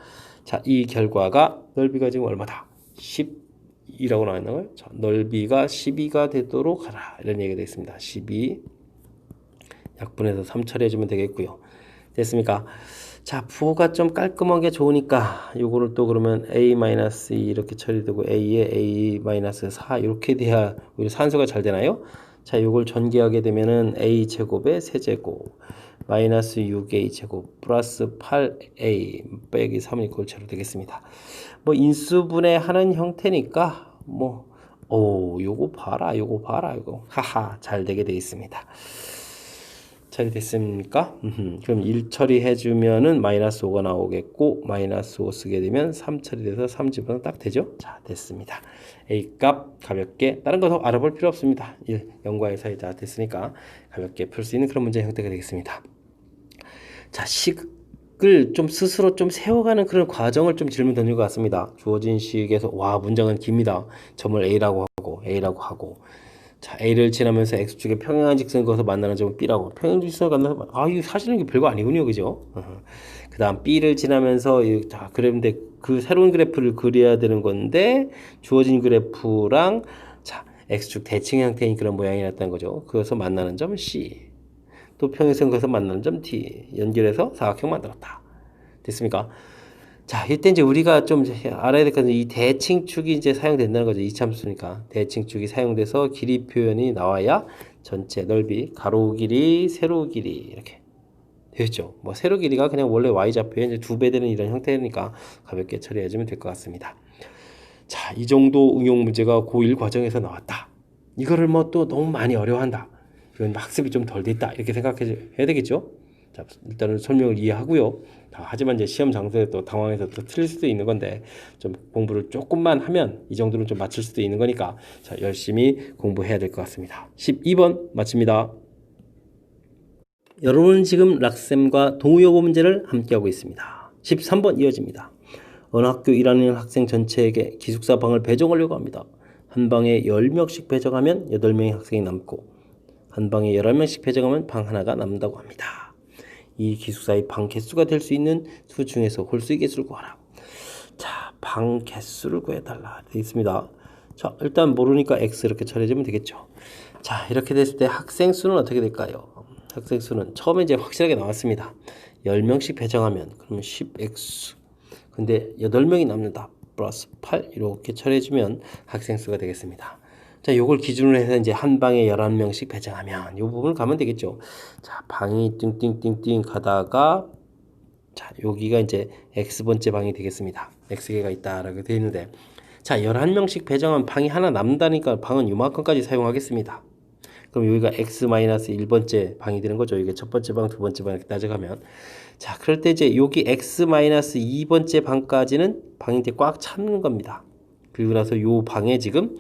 자, 이 결과가 넓이가 지금 얼마다? 10이라고 나와 있는 거예요. 자, 넓이가 12가 되도록 하라. 이런 얘기가 되겠습니다. 12 약분해서 3 처리해주면 되겠고요. 됐습니까? 자, 부호가 좀 깔끔하게 좋으니까 요거를 또 그러면 A-2 이렇게 처리되고 A에 A-4 이렇게 돼야 우리 산수가 잘 되나요? 자, 요걸 전개하게 되면은 A 제곱에 세제곱 마이너스 6A 제곱 플러스 8A 빼기 3은 이꼴 제로 되겠습니다. 뭐 인수분해 하는 형태니까 요거 봐라 이거 하하 잘 되게 되어 있습니다. 처리됐습니까? 그럼 1 처리해주면은 마이너스 5가 나오겠고 마이너스 5 쓰게 되면 3 처리돼서 3 집어넣으면 딱 되죠? 자, 됐습니다. A 값 가볍게 다른 거 더 알아볼 필요 없습니다. 0과 1 사이 다 됐으니까 가볍게 풀 수 있는 그런 문제 형태가 되겠습니다. 자, 식을 좀 스스로 좀 세워가는 그런 과정을 좀 질문 던질 것 같습니다. 주어진 식에서 문장은 깁니다. 점을 A라고 하고 자, A를 지나면서 X축의 평행한 직선을 그어서 만나는 점은 B라고. 평행한 직선을 만나서 이거 사실은 이게 별거 아니군요. 그죠? 그 다음 B를 지나면서 자, 그런데 그 새로운 그래프를 그려야 되는 건데 주어진 그래프랑 자, X축 대칭 형태인 그런 모양이 났다는 거죠. 그래서 만나는 점 C. 또 평행선 그어서 만나는 점 D. 연결해서 사각형 만들었다. 됐습니까? 자, 이때 이제 우리가 좀 알아야 될 것은 이 대칭축이 이제 사용된다는 거죠. 이참수니까. 대칭축이 사용돼서 길이 표현이 나와야 전체 넓이, 가로 길이, 세로 길이 이렇게 되겠죠. 뭐 세로 길이가 그냥 원래 Y좌표에 이제 2배 되는 이런 형태니까 가볍게 처리해주면 될 것 같습니다. 자, 이 정도 응용 문제가 고1 과정에서 나왔다. 이거를 뭐 또 너무 많이 어려워한다. 이건 학습이 좀 덜 됐다. 이렇게 생각해야 되겠죠. 자, 일단은 설명을 이해하고요. 하지만 이제 시험 장소에 또 당황해서 또 틀릴 수도 있는 건데 좀 공부를 조금만 하면 이 정도는 좀 맞출 수도 있는 거니까 자, 열심히 공부해야 될 것 같습니다. 12번 마칩니다. 여러분은 지금 락쌤과 동의어고 문제를 함께하고 있습니다. 13번 이어집니다. 어느 학교 1학년 학생 전체에게 기숙사 방을 배정하려고 합니다. 한 방에 10명씩 배정하면 8명의 학생이 남고 한 방에 11명씩 배정하면 방 하나가 남는다고 합니다. 이 기숙사의 방 개수가 될 수 있는 수 중에서 홀수의 개수를 구하라. 자, 방 개수를 구해달라 되어 있습니다. 자, 일단 모르니까 x 이렇게 처리해주면 되겠죠. 자, 이렇게 됐을 때 학생 수는 어떻게 될까요? 학생 수는 처음에 이제 확실하게 나왔습니다. 10명씩 배정하면 그러면 10x. 근데 8명이 남는다. 플러스 8 이렇게 처리해주면 학생 수가 되겠습니다. 자, 요걸 기준으로 해서 이제 한 방에 11명씩 배정하면 요 부분을 가면 되겠죠. 자, 방이 띵띵띵띵 가다가 자, 여기가 이제 X번째 방이 되겠습니다. X개가 있다라고 되어 있는데 자, 11명씩 배정한 방이 하나 남는다니까 방은 요만큼까지 사용하겠습니다. 그럼 여기가 X-1번째 방이 되는 거죠. 이게 첫 번째 방, 두 번째 방 이렇게 따져가면 자, 그럴 때 이제 여기 X-2번째 방까지는 방이 이제 꽉 차는 겁니다. 그리고 나서 요 방에 지금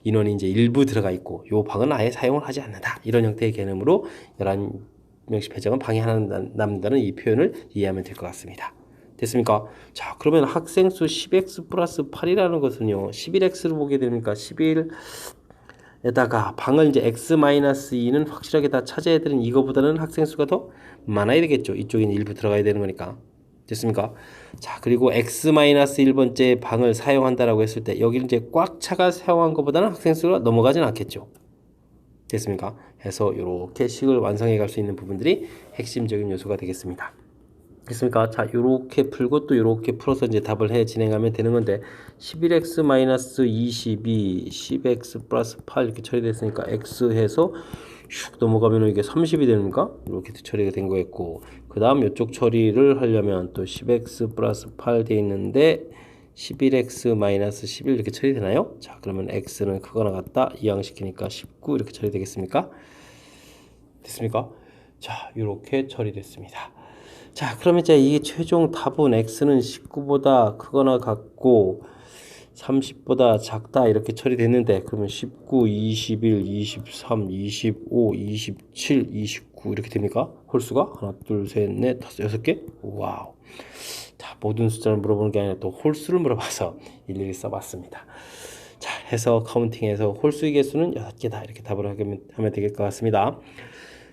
인원이 이제 일부 들어가 있고 요 방은 아예 사용을 하지 않는다. 이런 형태의 개념으로 11명씩 배정한 방이 하나 남는다는 이 표현을 이해하면 될 것 같습니다. 됐습니까? 자, 그러면 학생 수 10x 플러스 8이라는 것은요. 11x로 보게 됩니까? 11에다가 방을 이제 x-2는 확실하게 다 차지해야 되는 이거보다는 학생 수가 더 많아야 되겠죠. 이쪽에 일부 들어가야 되는 거니까. 됐습니까? 자, 그리고 x-1번째 방을 사용한다라고 했을 때 여기를 이제 꽉 차가 사용한 것보다는 학생 수가 넘어가진 않겠죠. 됐습니까? 해서 이렇게 식을 완성해 갈 수 있는 부분들이 핵심적인 요소가 되겠습니다. 됐습니까? 자, 요렇게 풀고 또 요렇게 풀어서 이제 답을 해 진행하면 되는 건데 11x-22 10x 플러스 8 이렇게 처리됐으니까 x 해서 슉 넘어가면 이게 30이 됩니까? 이렇게 처리가 된 거였고 그 다음 이쪽 처리를 하려면 또 10x 플러스 8 돼 있는데 11x-11 이렇게 처리되나요? 자, 그러면 x는 크거나 같다 이항시키니까 19 이렇게 처리되겠습니까? 됐습니까? 자, 이렇게 처리됐습니다. 자, 그러면 이제 이 최종 답은 x는 19보다 크거나 같고 30보다 작다 이렇게 처리됐는데 그러면 19, 21, 23, 25, 27, 29 이렇게 됩니까? 홀수가 하나, 둘, 셋, 넷, 다섯, 6개? 와우. 자, 모든 숫자를 물어보는 게 아니라 또 홀수를 물어봐서 일일이 써봤습니다. 자, 해서 카운팅해서 홀수의 개수는 6개다 이렇게 답을 하면 될 것 같습니다.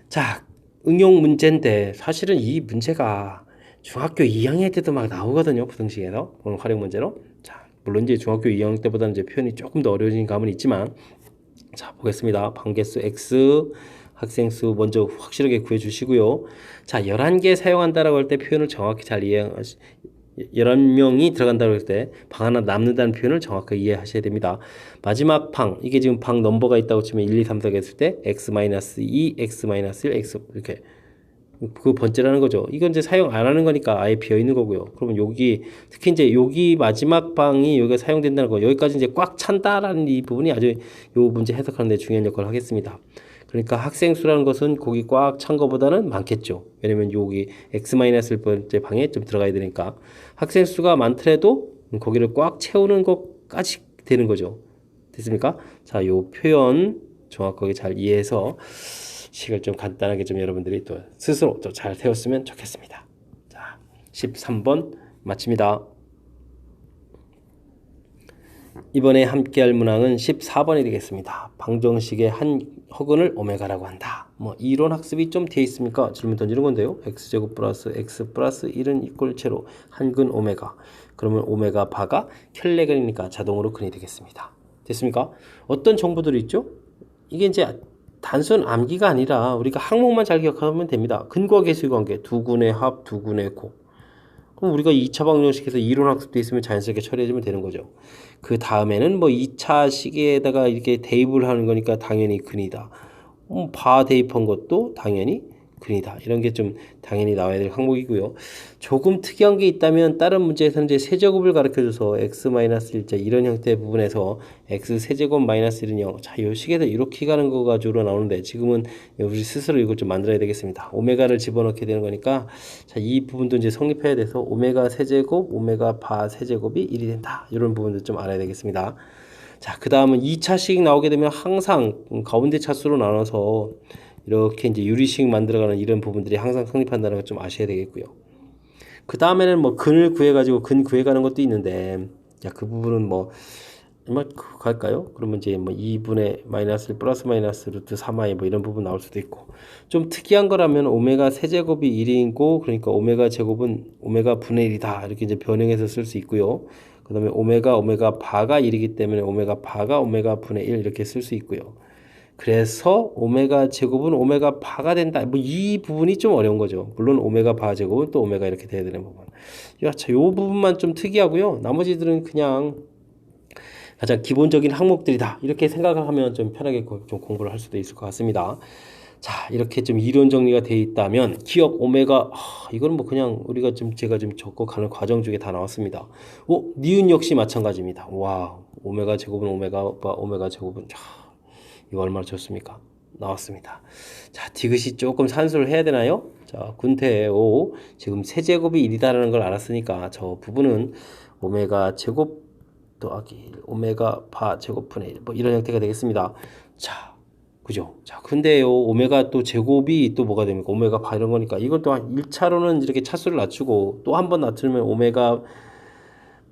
자, 응용 문제인데 사실은 이 문제가 중학교 2학년 때도 막 나오거든요. 부등식에서 오늘 활용 문제로. 자, 물론 이제 중학교 2학년 때보다는 이제 표현이 조금 더 어려워진 감은 있지만 자, 보겠습니다. 방개수 x 학생 수 먼저 확실하게 구해 주시고요. 자, 11개 사용한다라고 할 때 표현을 정확히 잘 11명이 들어간다고 할 때 방 하나 남는다는 표현을 정확하게 이해하셔야 됩니다. 마지막 방, 이게 지금 방 넘버가 있다고 치면 1, 2, 3, 4 했을 때 x-2, x-1, x 이렇게 그 번째라는 거죠. 이건 이제 사용 안 하는 거니까 아예 비어 있는 거고요. 그러면 여기 특히 이제 여기 마지막 방이 여기가 사용된다는 거, 여기까지 이제 꽉 찬다라는 이 부분이 아주 요 문제 해석하는 데 중요한 역할을 하겠습니다. 그러니까 학생 수라는 것은 거기 꽉 찬 것보다는 많겠죠. 왜냐면 여기 x-1번째 방에 좀 들어가야 되니까 학생 수가 많더라도 거기를 꽉 채우는 것까지 되는 거죠. 됐습니까? 자, 요 표현 정확하게 잘 이해해서 식을 좀 간단하게 좀 여러분들이 또 스스로 또 잘 세웠으면 좋겠습니다. 자, 13번 마칩니다. 이번에 함께할 문항은 14번이 되겠습니다. 방정식의 한 허근을 오메가라고 한다. 뭐 이론 학습이 좀 돼 있습니까? 질문 던지는 건데요. x제곱 플러스 x 플러스 1은 이꼴체로 한근 오메가. 그러면 오메가 바가 켤레근이니까 자동으로 근이 되겠습니다. 됐습니까? 어떤 정보들이 있죠? 이게 이제 단순 암기가 아니라 우리가 항목만 잘 기억하면 됩니다. 근과 계수의 관계, 두 군의 합, 두 군의 곱. 그럼 우리가 2차 방정식에서 이론 학습돼 있으면 자연스럽게 처리해주면 되는 거죠. 그 다음에는 뭐 2차 시계에다가 이렇게 대입을 하는 거니까 당연히 근이다. 바 대입한 것도 당연히 근이다. 이런 게 좀 당연히 나와야 될 항목이고요. 조금 특이한 게 있다면 다른 문제에서는 이제 세제곱을 가르쳐줘서 x-1자 이런 형태의 부분에서 x 세제곱 마이너스 1은 0. 자, 이 식에서 이렇게 가는 거 가지고 나오는데 지금은 우리 스스로 이걸 좀 만들어야 되겠습니다. 오메가를 집어넣게 되는 거니까 자, 이 부분도 이제 성립해야 돼서 오메가 세제곱, 오메가 바 세제곱이 1이 된다. 이런 부분도 좀 알아야 되겠습니다. 자, 그 다음은 2차씩 나오게 되면 항상 가운데 차수로 나눠서 이렇게 이제 유리식 만들어가는 이런 부분들이 항상 성립한다는 걸 좀 아셔야 되겠고요. 그 다음에는 뭐 근을 구해가지고 근 구해가는 것도 있는데, 야, 그 부분은 뭐 뭐 갈까요? 그러면 이제 뭐 2분의 마이너스 1 플러스 마이너스 루트 3i 뭐 이런 부분 나올 수도 있고, 좀 특이한 거라면 오메가 세제곱이 1이고 그러니까 오메가 제곱은 오메가 분의 1이다 이렇게 이제 변형해서 쓸 수 있고요. 그 다음에 오메가 바가 1이기 때문에 오메가 바가 오메가 분의 1 이렇게 쓸 수 있고요. 그래서 오메가 제곱은 오메가 바가 된다. 뭐 이 부분이 좀 어려운 거죠. 물론 오메가 바 제곱은 또 오메가 이렇게 돼야 되는 부분. 요 부분만 좀 특이하고요. 나머지들은 그냥 가장 기본적인 항목들이다 이렇게 생각을 하면 좀 편하게 좀 공부를 할 수도 있을 것 같습니다. 자, 이렇게 좀 이론 정리가 되어 있다면 기억 오메가, 이건 뭐 그냥 우리가 좀 제가 좀 적고 가는 과정 중에 다 나왔습니다. 니은 역시 마찬가지입니다. 와, 오메가 제곱은 오메가 제곱은 이거 얼마나 좋습니까? 나왔습니다. 자, 디귿이 조금 산수를 해야 되나요? 자, 군태 5 지금 세제곱이 1이다라는 걸 알았으니까 저 부분은 오메가 제곱 더하기 1, 오메가 바 제곱분의 1, 뭐 이런 형태가 되겠습니다. 자, 그죠? 자, 근데요, 오메가 또 제곱이 또 뭐가 됩니까? 오메가 바 이런 거니까 이걸 또한 1차로는 이렇게 차수를 낮추고 또 한 번 낮추면 오메가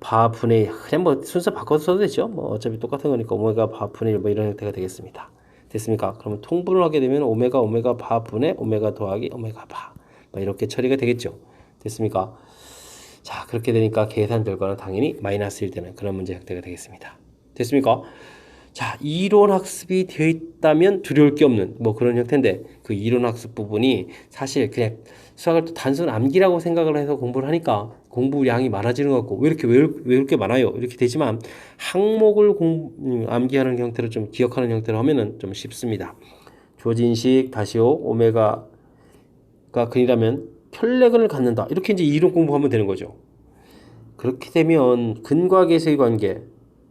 바 분의 1, 그냥 뭐 순서 바꿔서 써도 되죠. 뭐 어차피 똑같은 거니까 오메가 바 분의 1, 뭐 이런 형태가 되겠습니다. 됐습니까? 그러면 통분을 하게 되면 오메가 바 분의 오메가 더하기 오메가 바, 뭐 이렇게 처리가 되겠죠. 됐습니까? 자, 그렇게 되니까 계산 결과는 당연히 마이너스 1 되는 그런 문제 형태가 되겠습니다. 됐습니까? 자, 이론 학습이 되어 있다면 두려울 게 없는 뭐 그런 형태인데, 그 이론 학습 부분이 사실 그냥 수학을 또 단순 암기라고 생각을 해서 공부를 하니까 공부량이 많아지는 것 같고 왜 이렇게 많아요? 이렇게 되지만 항목을 암기하는 형태로 좀 기억하는 형태로 하면은 좀 쉽습니다. 주어진 식 다시요. 오메가가 근이라면 편레근을 갖는다. 이렇게 이제 이론 공부하면 되는 거죠. 그렇게 되면 근과 계수의 관계,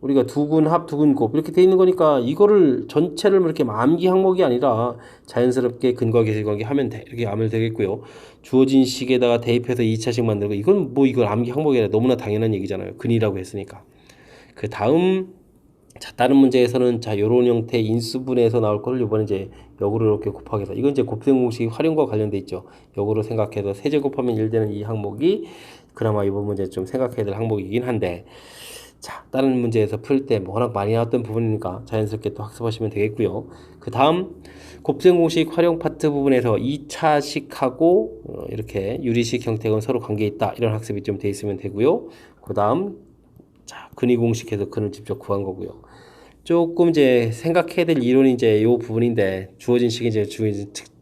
우리가 두근 합, 두근 곱 이렇게 돼 있는 거니까 이거를 전체를 이렇게 암기 항목이 아니라 자연스럽게 근과 계수의 관계 하면 돼. 이렇게 하면 되겠고요. 주어진 식에다가 대입해서 2차식 만들고 이건 뭐 이걸 암기 항목이 아니라 너무나 당연한 얘기잖아요. 근이라고 했으니까. 그 다음 자, 다른 문제에서는 자, 요런 형태 인수분해에서 나올 거를 이번에 이제 역으로 이렇게 곱하기 해서 이건 이제 곱셈 공식 활용과 관련돼 있죠. 역으로 생각해서 세제 곱하면 1 되는 이 항목이 그나마 이번 문제 좀 생각해야 될 항목이긴 한데, 자, 다른 문제에서 풀 때 워낙 많이 나왔던 부분이니까 자연스럽게 또 학습하시면 되겠고요. 그 다음 곱셈 공식 활용 파트 부분에서 2차식하고 이렇게 유리식 형태가 서로 관계 있다 이런 학습이 좀 돼 있으면 되고요. 그 다음 자, 근위 공식해서 근을 직접 구한 거고요. 조금 이제 생각해야 될 이론이 이제 요 부분인데, 주어진 식이 이제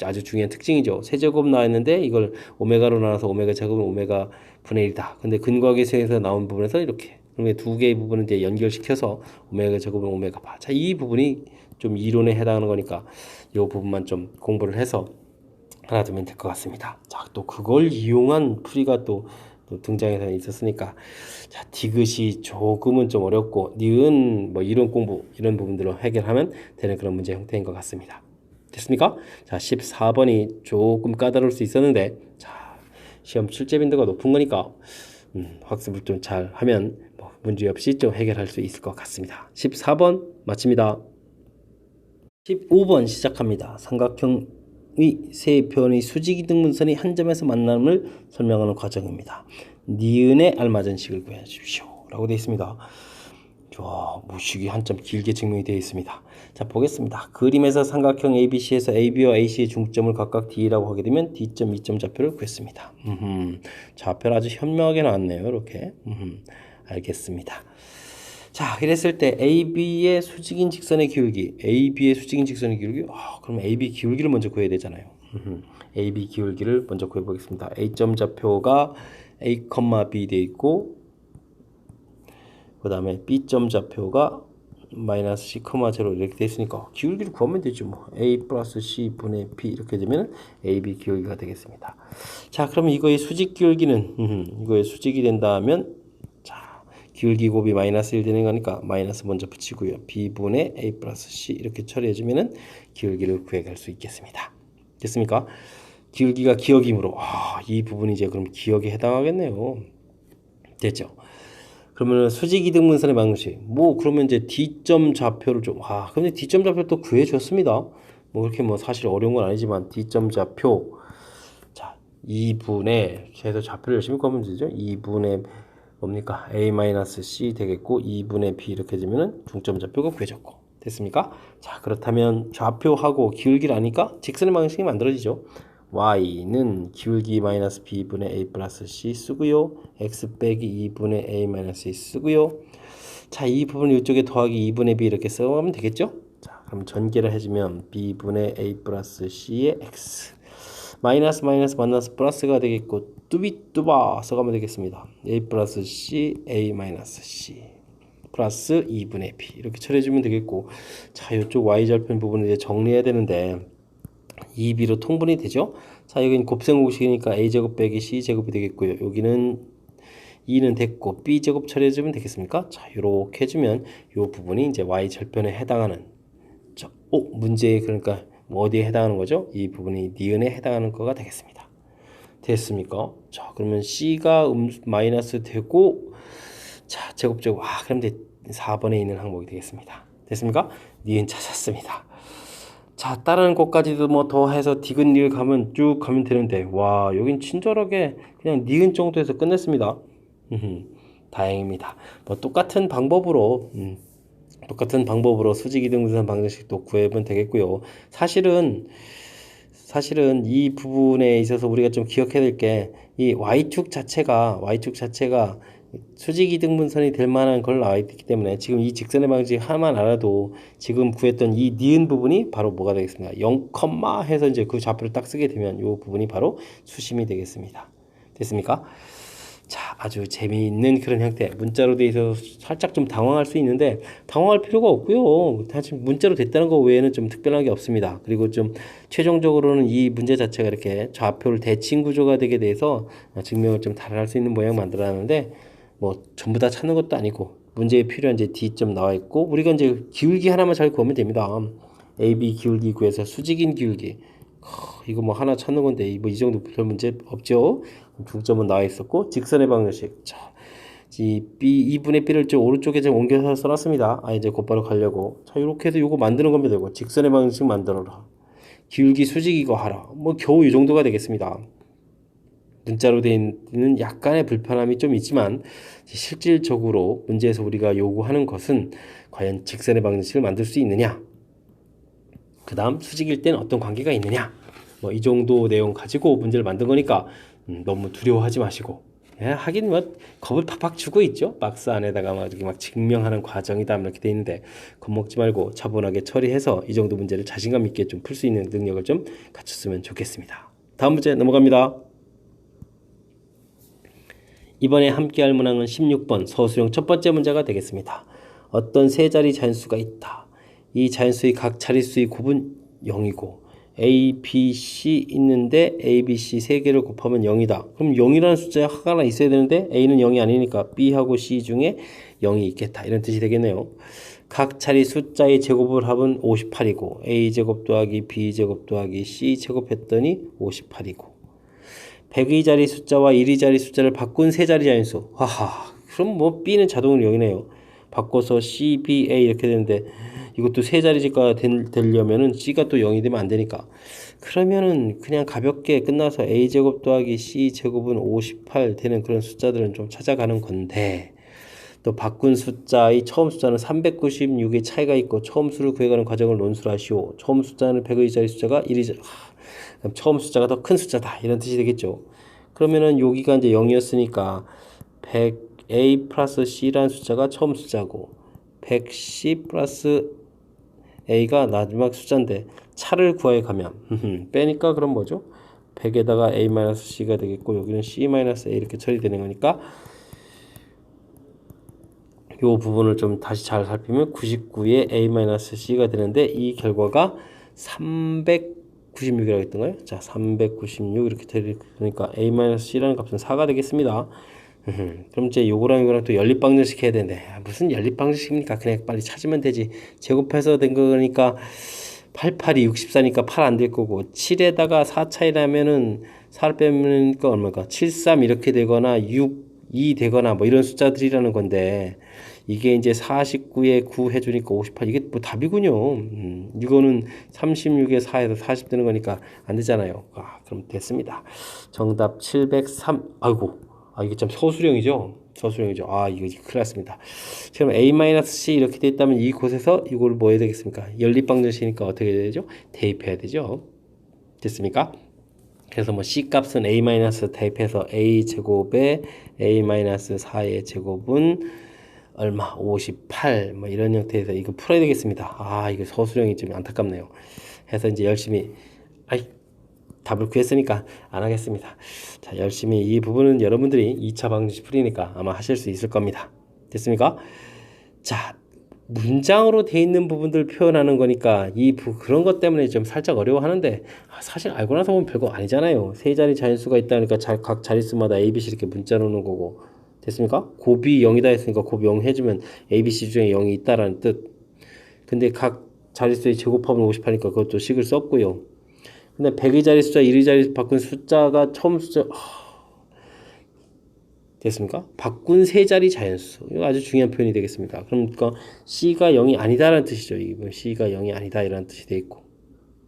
아주 중요한 특징이죠. 세제곱 나왔는데 이걸 오메가로 나눠서 오메가 제곱은 오메가 분의 1이다. 근데 근과 계수에서 나온 부분에서 이렇게 그러면 두 개의 부분을 이제 연결시켜서 오메가 제곱은 오메가 바. 자, 이 부분이 좀 이론에 해당하는 거니까 요 부분만 좀 공부를 해서 하나 두면 될 것 같습니다. 자, 또 그걸 이용한 풀이가 또 등장해서 있었으니까, 자, 디귿이 조금은 좀 어렵고 니은 뭐 이론 공부 이런 부분들을 해결하면 되는 그런 문제 형태인 것 같습니다. 됐습니까? 자, 14번이 조금 까다로울 수 있었는데, 자, 시험 출제 빈도가 높은 거니까 학습을 좀 잘 하면 뭐 문제 없이 좀 해결할 수 있을 것 같습니다. 14번 마칩니다. 15번 시작합니다. 삼각형 세 변의 수직이등분선이 한 점에서 만남을 설명하는 과정입니다. 니은의 알맞은 식을 구해 주십시오 라고 되어 있습니다. 무식이 한점 길게 증명이 되어 있습니다. 자, 보겠습니다. 그림에서 삼각형 ABC에서 AB와 AC의 중점을 각각 D라고 하게 되면 D점, E점 좌표를 구했습니다. 좌표를 아주 현명하게 나왔네요. 이렇게 알겠습니다. 자, 이랬을 때 AB의 수직인 직선의 기울기, 그럼 AB 기울기를 먼저 구해야 되잖아요. AB 기울기를 먼저 구해보겠습니다. A점 좌표가 A, B 되어 있고, 그 다음에 B점 좌표가 마이너스 C, 0 이렇게 되어 있으니까 기울기를 구하면 되죠. 뭐 A 플러스 C 분의 B 이렇게 되면 AB 기울기가 되겠습니다. 자, 그러면 이거의 수직 기울기는 이거의 수직이 된다면 기울기 곱이 마이너스 1 되는 거니까 마이너스 먼저 붙이고요. B분의 A 플러스 C 이렇게 처리해주면은 기울기를 구해갈 수 있겠습니다. 됐습니까? 기울기가 기역이므로 이 부분이 이제 그럼 기역에 해당하겠네요. 됐죠? 그러면 수직이등분선의 방식 그러면 이제 D점 좌표를 근데 D점 좌표 또 구해줬습니다. 그렇게 사실 어려운 건 아니지만 D점 좌표 2분의 계속 좌표를 열심히 구하면 되죠. 2분의 뭡니까? A-C 되겠고 2분의 B 이렇게 되면은 중점 좌표가 구해졌고 됐습니까? 자, 그렇다면 좌표하고 기울기를 아니까 직선의 방식이 만들어지죠. y는 기울기 마이너스 b분의 a 플러스 c 쓰고요. x 빼기 2분의 a 마이너스 c 쓰고요. 자, 이 부분을 이쪽에 더하기 2분의 b 이렇게 써가면 되겠죠? 자, 그럼 전개를 해주면 b분의 a 플러스 c의 x 마이너스 만나서 플러스가 되겠고 뚜비뚜바 써가면 되겠습니다. a 플러스 c a 마이너스 c 플러스 2분의 b 이렇게 처리해주면 되겠고 자, 이쪽 y절편 부분을 이제 정리해야 되는데 2b로 통분이 되죠. 자, 여기는 곱셈공식이니까 a제곱 빼기 c제곱이 되겠고요. 여기는 2는 됐고 b제곱 처리해주면 되겠습니까? 자, 이렇게 해주면 이 부분이 이제 y절편에 해당하는 문제에 그러니까 뭐 어디에 해당하는 거죠? 이 부분이 니은에 해당하는 거가 되겠습니다. 됐습니까? 자, 그러면 c가 마이너스 되고 자, 제곱 그럼 4번에 있는 항목이 되겠습니다. 됐습니까? 니은 찾았습니다. 자, 다른 곳까지도 뭐 더해서 디귿 가면 쭉 가면 되는데 와, 여긴 친절하게 그냥 니은 정도에서 끝냈습니다. 다행입니다. 뭐 똑같은 방법으로 수직이등분선 방정식도 구해보면 되겠고요. 사실은 이 부분에 있어서 우리가 좀 기억해야 될 게 이 y축 자체가 수직이등분선이 될 만한 걸 나와 있기 때문에 지금 이 직선의 방식 하나만 알아도 지금 구했던 이 니은 부분이 바로 뭐가 되겠습니까? 0, 해서 이제 그 좌표를 딱 쓰게 되면 이 부분이 바로 수심이 되겠습니다. 됐습니까? 자, 아주 재미있는 그런 형태. 문자로 돼 있어서 살짝 좀 당황할 수 있는데 당황할 필요가 없고요. 사실 문자로 됐다는 거 외에는 좀 특별한 게 없습니다. 그리고 좀 최종적으로는 이 문제 자체가 이렇게 좌표를 대칭 구조가 되게 돼서 증명을 좀 달할 수 있는 모양 만들어놨는데 뭐 전부 다 찾는 것도 아니고 문제에 필요한 이제 D점 나와 있고 우리가 이제 기울기 하나만 잘 구하면 됩니다. AB 기울기 구해서 수직인 기울기. 이거 뭐 하나 찾는 건데 뭐 이 정도 별 문제 없죠. 중점은 나와 있었고 직선의 방정식. 자, 이 B 2분의 B를 좀 오른쪽에 좀 옮겨서 써놨습니다. 이제 곧바로 가려고. 자, 이렇게 해서 요거 만드는 겁니다. 되고 직선의 방정식 만들어라. 기울기 수직 이거 하라. 뭐 겨우 이 정도가 되겠습니다. 문자로 되어 있는 약간의 불편함이 좀 있지만 실질적으로 문제에서 우리가 요구하는 것은 과연 직선의 방정식을 만들 수 있느냐, 그 다음 수직일 때는 어떤 관계가 있느냐, 뭐 이 정도 내용 가지고 문제를 만든 거니까 너무 두려워하지 마시고 하긴 뭐 겁을 팍팍 주고 있죠. 박스 안에다가 막 증명하는 과정이다 이렇게 돼 있는데 겁먹지 말고 차분하게 처리해서 이 정도 문제를 자신감 있게 좀 풀 수 있는 능력을 좀 갖췄으면 좋겠습니다. 다음 문제 넘어갑니다. 이번에 함께 할 문항은 16번 서술형 첫 번째 문제가 되겠습니다. 어떤 세 자리 자연수가 있다. 이 자연수의 각 자릿수의 곱은 0이고 A, B, C 있는데 A, B, C 세 개를 곱하면 0이다. 그럼 0이라는 숫자가 하나 있어야 되는데 A는 0이 아니니까 B하고 C 중에 0이 있겠다. 이런 뜻이 되겠네요. 각 자리 숫자의 제곱을 합은 58이고 A제곱 더하기 B제곱 더하기 C제곱 했더니 58이고 100의 자리 숫자와 1의 자리 숫자를 바꾼 세 자리 자연수. 하하. 그럼 뭐 B는 자동으로 0이네요. 바꿔서 C, B, A 이렇게 되는데 이것도 세 자리가 되려면은 C가 또 0이 되면 안 되니까. 그러면은 그냥 가볍게 끝나서 A제곱 더하기 C제곱은 58 되는 그런 숫자들은 좀 찾아가는 건데 또 바꾼 숫자의 처음 숫자는 396의 차이가 있고 처음 수를 구해가는 과정을 논술하시오. 처음 숫자는 100의 자리 숫자가 1의 자리 그럼 처음 숫자가 더 큰 숫자다 이런 뜻이 되겠죠. 그러면은 여기가 이제 0이었으니까 100A 플러스 C라는 숫자가 처음 숫자고 100C 플러스 A가 마지막 숫자인데 차를 구하여 가면 빼니까 그럼 뭐죠? 100에다가 A-C가 되겠고 여기는 C-A 이렇게 처리되는 거니까 이 부분을 좀 다시 잘 살피면 99에 A-C가 되는데 이 결과가 396이라고 했던가요? 자, 396 이렇게 되니까 A-C라는 값은 4가 되겠습니다. 그럼 이제 요거랑 또 연립방정식 해야 되는데 무슨 연립방정식입니까? 그냥 빨리 찾으면 되지. 제곱해서 된 거니까 88이 64니까 8 안 될 거고 7에다가 4 차이 나면은 4를 빼면 얼마일까? 73 이렇게 되거나 6, 2 되거나 뭐 이런 숫자들이라는 건데 이게 이제 49에 9 해주니까 58 이게 뭐 답이군요. 이거는 36에 4에서 40 되는 거니까 안 되잖아요. 그럼 됐습니다. 정답 703. 아이고 아, 이게 참 서술형이죠. 서술형이죠. 아, 이거 큰일 났습니다. 지금 A-C 이렇게 돼 있다면 이곳에서 이걸 뭐 해야 되겠습니까? 연립방정식이니까 어떻게 해야 되죠? 대입해야 되죠. 됐습니까? 그래서 뭐 C 값은 A- 대입해서 A 제곱에 A-4의 제곱은 얼마? 58. 뭐 이런 형태에서 이거 풀어야 되겠습니다. 아, 이거 서술형이 좀 안타깝네요. 해서 이제 열심히 답을 구했으니까 안 하겠습니다. 자, 열심히 이 부분은 여러분들이 2차 방정식 풀이니까 아마 하실 수 있을 겁니다. 됐습니까? 자, 문장으로 돼 있는 부분들 표현하는 거니까 그런 것 때문에 좀 살짝 어려워하는데 사실 알고 나서 보면 별거 아니잖아요. 세 자리 자연수가 있다니까 각 자릿수마다 A, B, C 이렇게 문자 놓는 거고. 됐습니까? 곱이 0이다 했으니까 곱 0 해주면 A, B, C 중에 0이 있다라는 뜻. 근데 각 자릿수의 제곱합은 58이니까 그것도 식을 썼고요. 근데 100의 자리 숫자, 1의 자리 바꾼 숫자가 처음 숫자 됐습니까? 바꾼 세 자리 자연수. 이거 아주 중요한 표현이 되겠습니다. 그러니까 C가 0이 아니다라는 뜻이죠. 이건 C가 0이 아니다 이라는 뜻이 돼 있고.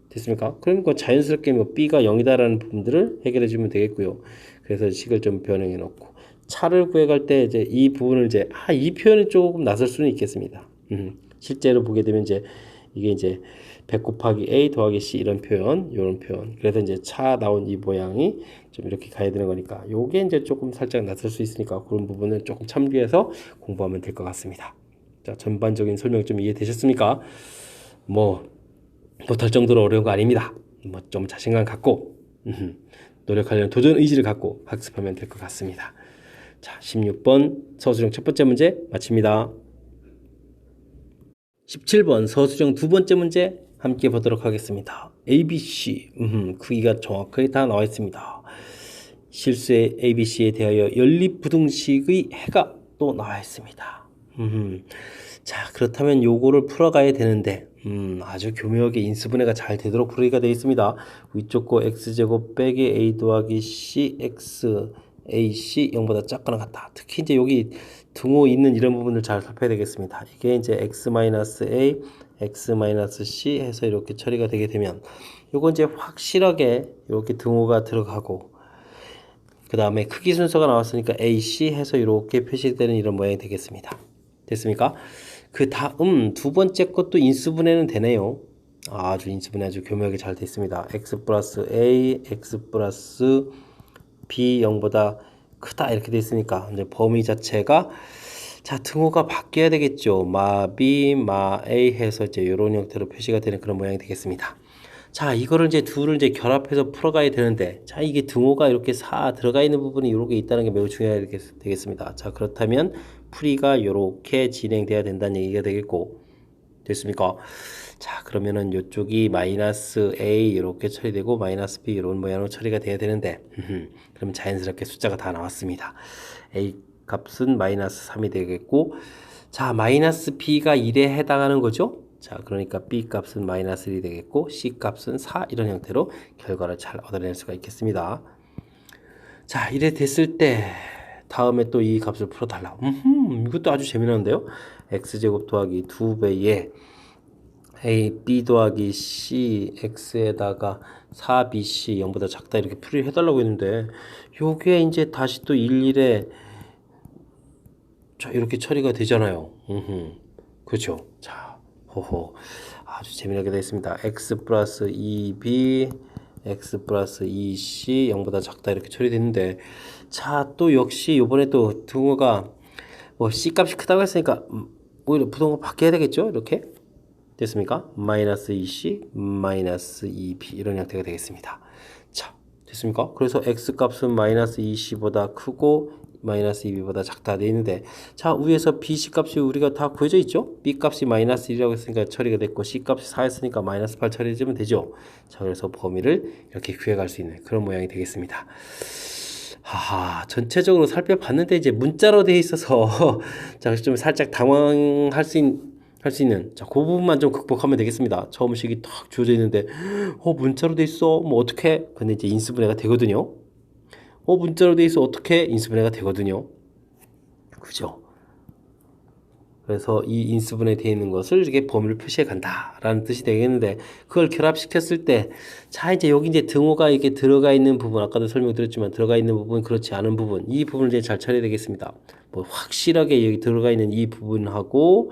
됐습니까? 그러니까 자연스럽게 뭐 B가 0이다라는 부분들을 해결해 주면 되겠고요. 그래서 식을 좀 변형해 놓고 차를 구해갈 때 이제 이 부분을 이제 이 표현은 조금 낯설 수는 있겠습니다. 실제로 보게 되면 이게 이제 100 곱하기 A 더하기 C 이런 표현, 이런 표현. 그래서 이제 차 나온 이 모양이 좀 이렇게 가야 되는 거니까 요게 이제 조금 살짝 낯설 수 있으니까 그런 부분을 조금 참고해서 공부하면 될 것 같습니다. 자, 전반적인 설명 좀 이해되셨습니까? 못할 정도로 어려운 거 아닙니다. 뭐 좀 자신감 갖고 노력하려는 도전 의지를 갖고 학습하면 될 것 같습니다. 자, 16번 서술형 첫 번째 문제 마칩니다. 17번 서술형 두 번째 문제 함께 보도록 하겠습니다. ABC 크기가 정확하게 다 나와 있습니다. 실수의 ABC에 대하여 연립부등식의 해가 또 나와 있습니다. 자, 그렇다면 요거를 풀어가야 되는데 아주 교묘하게 인수분해가 잘 되도록 풀이가 되어 있습니다. 위쪽 거 x제곱 빼기 a 더하기 c x ac 0보다 작거나 같다. 특히 이제 여기 등호 있는 이런 부분을 잘 살펴야 되겠습니다. 이게 이제 x-a, x-c 해서 이렇게 처리가 되게 되면 요거 이제 확실하게 이렇게 등호가 들어가고 그 다음에 크기 순서가 나왔으니까 AC 해서 이렇게 표시되는 이런 모양이 되겠습니다. 됐습니까? 그 다음 두 번째 것도 인수분해는 되네요. 아주 인수분해 아주 교묘하게 잘 됐습니다. x 플러스 a, x 플러스 b 0보다 크다 이렇게 돼 있으니까 이제 범위 자체가 자 등호가 바뀌어야 되겠죠. 마 b, 마 a 해서 이제 이런 형태로 표시가 되는 그런 모양이 되겠습니다. 자, 이거를 이제 둘을 이제 결합해서 풀어가야 되는데, 자, 이게 등호가 이렇게 들어가 있는 부분이 이렇게 있다는 게 매우 중요하게 되겠습니다. 자, 그렇다면 풀이가 이렇게 진행돼야 된다는 얘기가 되겠고, 됐습니까? 자, 그러면은 이쪽이 마이너스 A 이렇게 처리되고, 마이너스 B 이런 모양으로 처리가 돼야 되는데, 그러면 자연스럽게 숫자가 다 나왔습니다. A 값은 마이너스 3이 되겠고, 자, 마이너스 B가 1에 해당하는 거죠? 자, 그러니까 B 값은 마이너스 1이 되겠고 C 값은 4 이런 형태로 결과를 잘 얻어낼 수가 있겠습니다. 자, 이래 됐을 때 다음에 또 이 값을 풀어달라. 이것도 아주 재미난데요. x제곱 더하기 2배의 a, b 더하기 c, x에다가 4bc 0보다 작다 이렇게 풀이를 해달라고 했는데 요게 이제 다시 또 11에 자, 이렇게 처리가 되잖아요. 그렇죠. 자, 호호. 아주 재미나게 되어 있습니다. x 플러스 2b, x 플러스 2c 0보다 작다 이렇게 처리됐는데 자, 또 역시 요번에 또 등호가 뭐 c 값이 크다고 했으니까 오히려 부등호 바뀌어야 되겠죠? 이렇게 됐습니까? 마이너스 2c, 마이너스 2b 이런 형태가 되겠습니다. 자, 됐습니까? 그래서 x 값은 마이너스 2c보다 크고 마이너스 2b보다 작다 되어 있는데 자 위에서 bc 값이 우리가 다 구해져 있죠. b 값이 마이너스 1이라고 했으니까 처리가 됐고 c 값이 4였으니까 마이너스 8 처리해주면 되죠. 자 그래서 범위를 이렇게 구해갈 수 있는 그런 모양이 되겠습니다. 하하 전체적으로 살펴봤는데 이제 문자로 되어 있어서 자 좀 살짝 당황할 수 있는 자, 그 부분만 좀 극복하면 되겠습니다. 처음 식이 딱 주어져 있는데 문자로 돼 있어 뭐 어떻게 근데 이제 인수분해가 되거든요. 문자로 돼 있어 어떻게 인수분해가 되거든요. 그죠? 그래서 이 인수분해 되어 있는 것을 이렇게 범위를 표시해 간다라는 뜻이 되겠는데, 그걸 결합시켰을 때, 자, 이제 여기 이제 등호가 이렇게 들어가 있는 부분, 아까도 설명드렸지만 들어가 있는 부분, 그렇지 않은 부분, 이 부분을 이제 잘 처리해야 되겠습니다. 뭐 확실하게 여기 들어가 있는 이 부분하고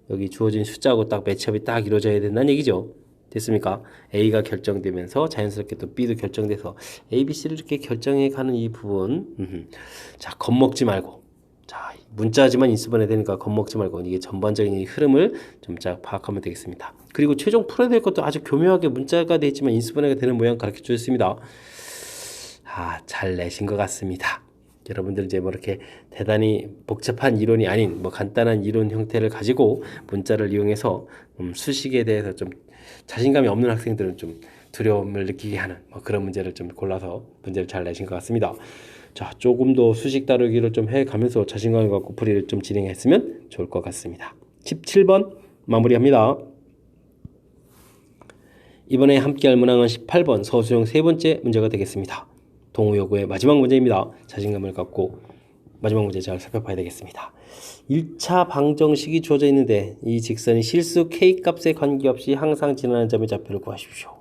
여기 주어진 숫자하고 딱 매치업이 딱 이루어져야 된다는 얘기죠. 됐습니까? A가 결정되면서 자연스럽게 또 B도 결정돼서 A, B, C를 이렇게 결정해 가는 이 부분. 자, 겁먹지 말고. 자, 문자지만 인수분해 되니까 겁먹지 말고 이게 전반적인 이 흐름을 좀 잘 파악하면 되겠습니다. 그리고 최종 풀어야 될 것도 아주 교묘하게 문자가 되어 있지만 인수분해가 되는 모양 가르쳐 주셨습니다. 아, 잘 내신 것 같습니다. 여러분들 이제 뭐 이렇게 대단히 복잡한 이론이 아닌 뭐 간단한 이론 형태를 가지고 문자를 이용해서 수식에 대해서 좀 자신감이 없는 학생들은 좀 두려움을 느끼게 하는 뭐 그런 문제를 좀 골라서 문제를 잘 내신 것 같습니다. 자, 조금 더 수식 다루기를 좀 해가면서 자신감을 갖고 풀이를 좀 진행했으면 좋을 것 같습니다. 17번 마무리합니다. 이번에 함께할 문항은 18번 서술형 세 번째 문제가 되겠습니다. 동우여고의 마지막 문제입니다. 자신감을 갖고 마지막 문제 잘 살펴봐야 되겠습니다. 1차 방정식이 주어져 있는데 이 직선이 실수 K값에 관계없이 항상 지나는 점의 좌표를 구하십시오.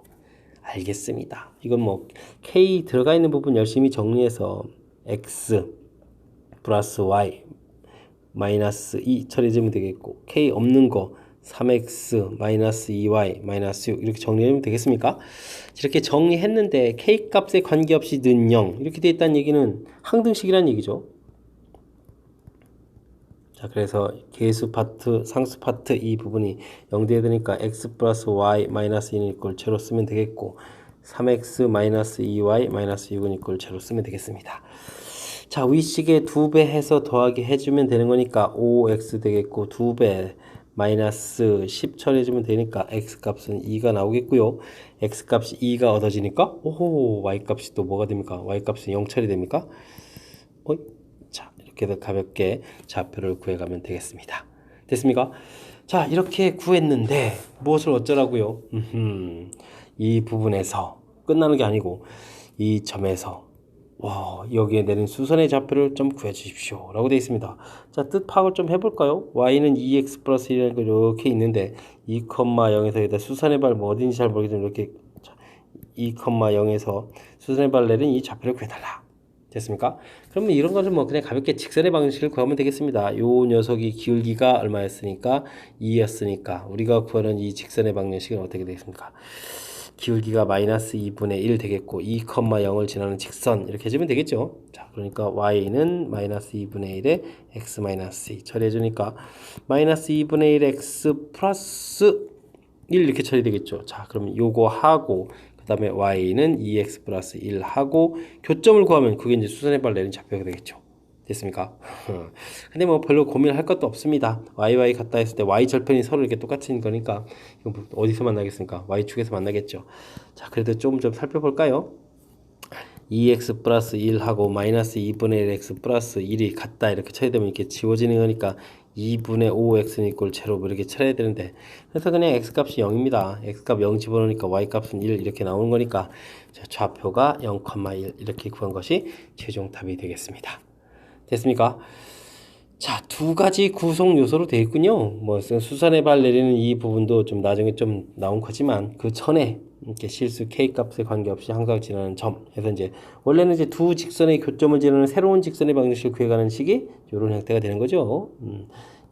알겠습니다. 이건 뭐 K 들어가 있는 부분 열심히 정리해서 X 플러스 Y 마이너스 2 처리해주면 되겠고, K 없는 거 3x 마이너스 2y 마이너스 6 이렇게 정리하면 되겠습니까? 이렇게 정리했는데 K값에 관계없이 는 0 이렇게 되어 있다는 얘기는 항등식이라는 얘기죠. 자, 그래서 계수 파트, 상수 파트 이 부분이 0 돼야 되니까 x 플러스 y 마이너스 2는 이꼴 제로 쓰면 되겠고, 3x 마이너스 2y 마이너스 6은 이꼴 제로 쓰면 되겠습니다. 자, 위식에 2배 해서 더하기 해주면 되는 거니까 5x 되겠고, 2배 마이너스 10 처리해주면 되니까 x값은 2가 나오겠고요. x값이 2가 얻어지니까 오호, y값이 또 뭐가 됩니까? y값은 0 처리됩니까? 자, 이렇게 해서 가볍게 좌표를 구해가면 되겠습니다. 됐습니까? 자, 이렇게 구했는데 무엇을 어쩌라고요? 이 부분에서 끝나는 게 아니고 이 점에서 여기에 내린 수선의 좌표를 좀 구해 주십시오 라고 되어 있습니다. 자, 뜻 파악을 좀 해볼까요? y는 2x 플러스 1이라는 거 이렇게 있는데 2,0에서 여기다 수선의 발 뭐 어딘지 잘 모르겠지만 이렇게 2,0에서 수선의 발 내린 이 좌표를 구해달라. 됐습니까? 그러면 이런 것은 뭐 그냥 가볍게 직선의 방식을 구하면 되겠습니다. 요 녀석이 기울기가 얼마였으니까 2였으니까 우리가 구하는 이 직선의 방정식은 어떻게 되겠습니까? 기울기가 마이너스 2분의 1 되겠고 2,0을 지나는 직선 이렇게 해주면 되겠죠. 자, 그러니까 y는 마이너스 2분의 1에 x 마이너스 2 처리해주니까 마이너스 2분의 1 x 플러스 1 이렇게 처리되겠죠. 자, 그러면 요거 하고 그 다음에 y는 2x 플러스 1 하고 교점을 구하면 그게 이제 수선의 발 내린 좌표가 되겠죠. 됐습니까? 근데 뭐 별로 고민할 것도 없습니다. y 같다 했을 때 y 절편이 서로 이렇게 똑같은 거니까 이건 어디서 만나겠습니까? y축에서 만나겠죠. 자, 그래도 좀 살펴볼까요? 2x 플러스 1하고 마이너스 2분의 1x 플러스 1이 같다 이렇게 처리되면 이렇게 지워지는 거니까 2분의 5x는 이꼴 제로 이렇게 처리해야 되는데, 그래서 그냥 x값이 0입니다. x값 0 집어넣으니까 y값은 1 이렇게 나오는 거니까 좌표가 0,1 이렇게 구한 것이 최종 답이 되겠습니다. 됐습니까? 자, 두 가지 구성 요소로 되어 있군요. 뭐 수선의 발 내리는 이 부분도 좀 나중에 좀 나온 거지만 그 전에 이렇게 실수 k 값에 관계없이 항상 지나는 점 해서 이제 원래는 이제 두 직선의 교점을 지나는 새로운 직선의 방정식을 구해가는 식이 이런 형태가 되는 거죠.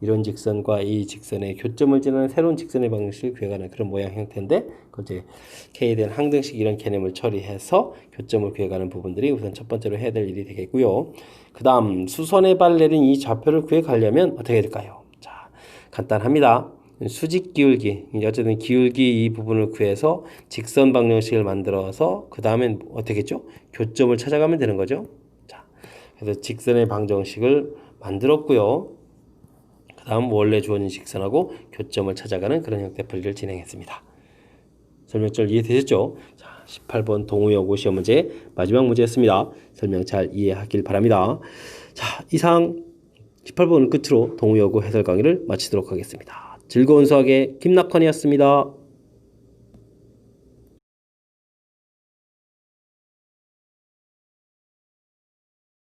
이런 직선과 이 직선의 교점을 지나는 새로운 직선의 방정식을 구해가는 그런 모양 형태인데, 그 이제 k에 대한 항등식 이런 개념을 처리해서 교점을 구해가는 부분들이 우선 첫 번째로 해야 될 일이 되겠고요. 그 다음 수선의 발 내린 이 좌표를 구해가려면 어떻게 해야 될까요? 자, 간단합니다. 수직 기울기, 어쨌든 기울기 이 부분을 구해서 직선 방정식을 만들어서 그 다음엔 어떻게 했죠? 교점을 찾아가면 되는 거죠. 자, 그래서 직선의 방정식을 만들었고요. 그 다음 원래 주어진 직선하고 교점을 찾아가는 그런 형태 풀이를 진행했습니다. 설명절 이해되셨죠? 자, 18번 동우여고 시험 문제 마지막 문제였습니다. 설명 잘 이해하길 바랍니다. 자, 이상 18번을 끝으로 동우여고 해설 강의를 마치도록 하겠습니다. 즐거운 수학의 김낙헌이었습니다.